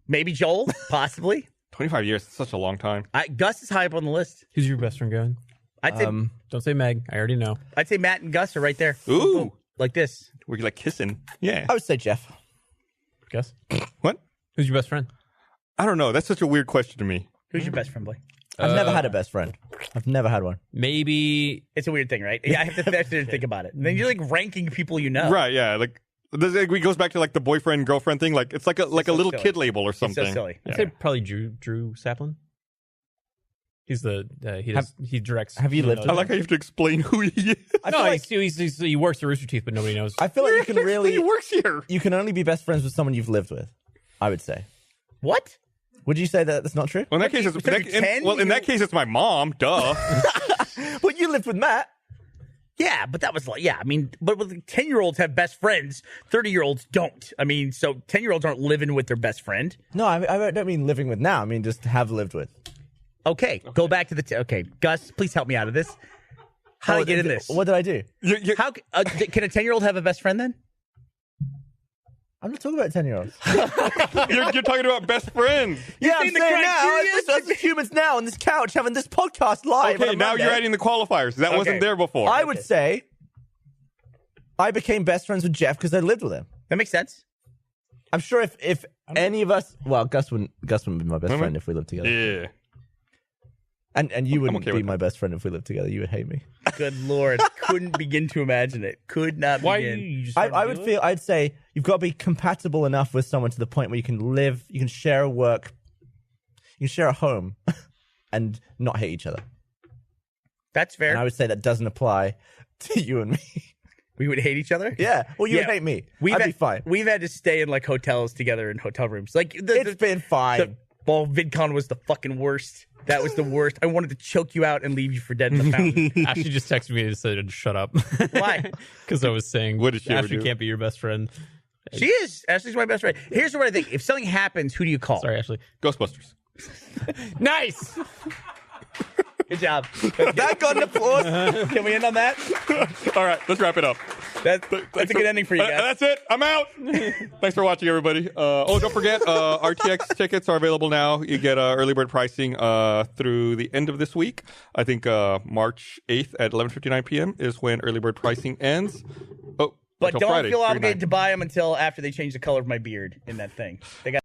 Maybe Joel, possibly. 25 years. That's such a long time. Gus is high up on the list. Who's your best friend, Gavin? I'd say Don't say Meg. I already know. Matt and Gus are right there. Ooh. Boom, boom. Like this. We're kissing. Yeah. I would say Jeff. Guess. What? Who's your best friend? I don't know. That's such a weird question to me. Who's your best friend, boy? I've never had a best friend. I've never had one. Maybe. It's a weird thing, right? Yeah, I have to think about it. And then you're ranking people you know. Right, yeah. It goes back to the boyfriend girlfriend thing. It's like a little silly. kid label or It's so something. silly. I'd say probably Drew Saplin. He's the he directs. Have you lived I like how you have to explain who he is. I feel No, like, he works at Rooster Teeth, but nobody knows. I feel like you can He really. works here. You can only be best friends with someone you've lived with. I would say. What? Would you say that that's not true? Well, in that case, in that case, it's my mom. Duh. Well, you lived with Matt. Yeah, but that was but 10-year-olds have best friends. 30-year-olds don't. I mean, so 10-year-olds aren't living with their best friend. No, I don't mean living with now. I mean just have lived with. Okay, go back to the Gus, please help me out of this. How do I get in this? What did I do? How can a 10-year-old have a best friend then? I'm not talking about 10-year-olds. You're talking about best friends. Yeah, I'm saying saying the now, criteria? as the humans now on this couch having this podcast live. Okay, on a now Monday, you're adding the qualifiers. That Okay. wasn't there before. I would say I became best friends with Jeff because I lived with him. That makes sense. I'm sure if any of us, well, Gus wouldn't be my best friend if we lived together, Yeah. and you wouldn't okay be with my best friend if we lived together. You would hate me. Good Lord. Couldn't begin to imagine it. Could not Why begin. you just I would feel. I'd say you've got to be compatible enough with someone to the point where you can live, you can share a work, you can share a home, and not hate each other. That's fair. And I would say that doesn't apply to you and me. We would hate each other? Yeah. Well, you Yeah. would hate me. We've I'd had, be fine. We've had to stay in hotels together in hotel rooms. It's been fine. Ball VidCon was the fucking worst. That was the worst. I wanted to choke you out and leave you for dead in the fountain. Ashley just texted me and said, "Shut up." Why? Because I was saying, What did she ever Ashley do? can't be your best friend. She is. Ashley's my best friend. Here's what I think. If something happens, who do you call? Sorry, Ashley. Ghostbusters. Nice. Good job. That got an applause. Can we end on that? All right, let's wrap it up. That's a good ending for you guys. That's it. I'm out. Thanks for watching, everybody. Don't forget, RTX tickets are available now. You get early bird pricing through the end of this week. I think March 8th at 11:59 p.m. is when early bird pricing ends. Oh, But until don't Friday, feel 3/9. obligated to buy them until after they change the color of my beard in that thing. They got.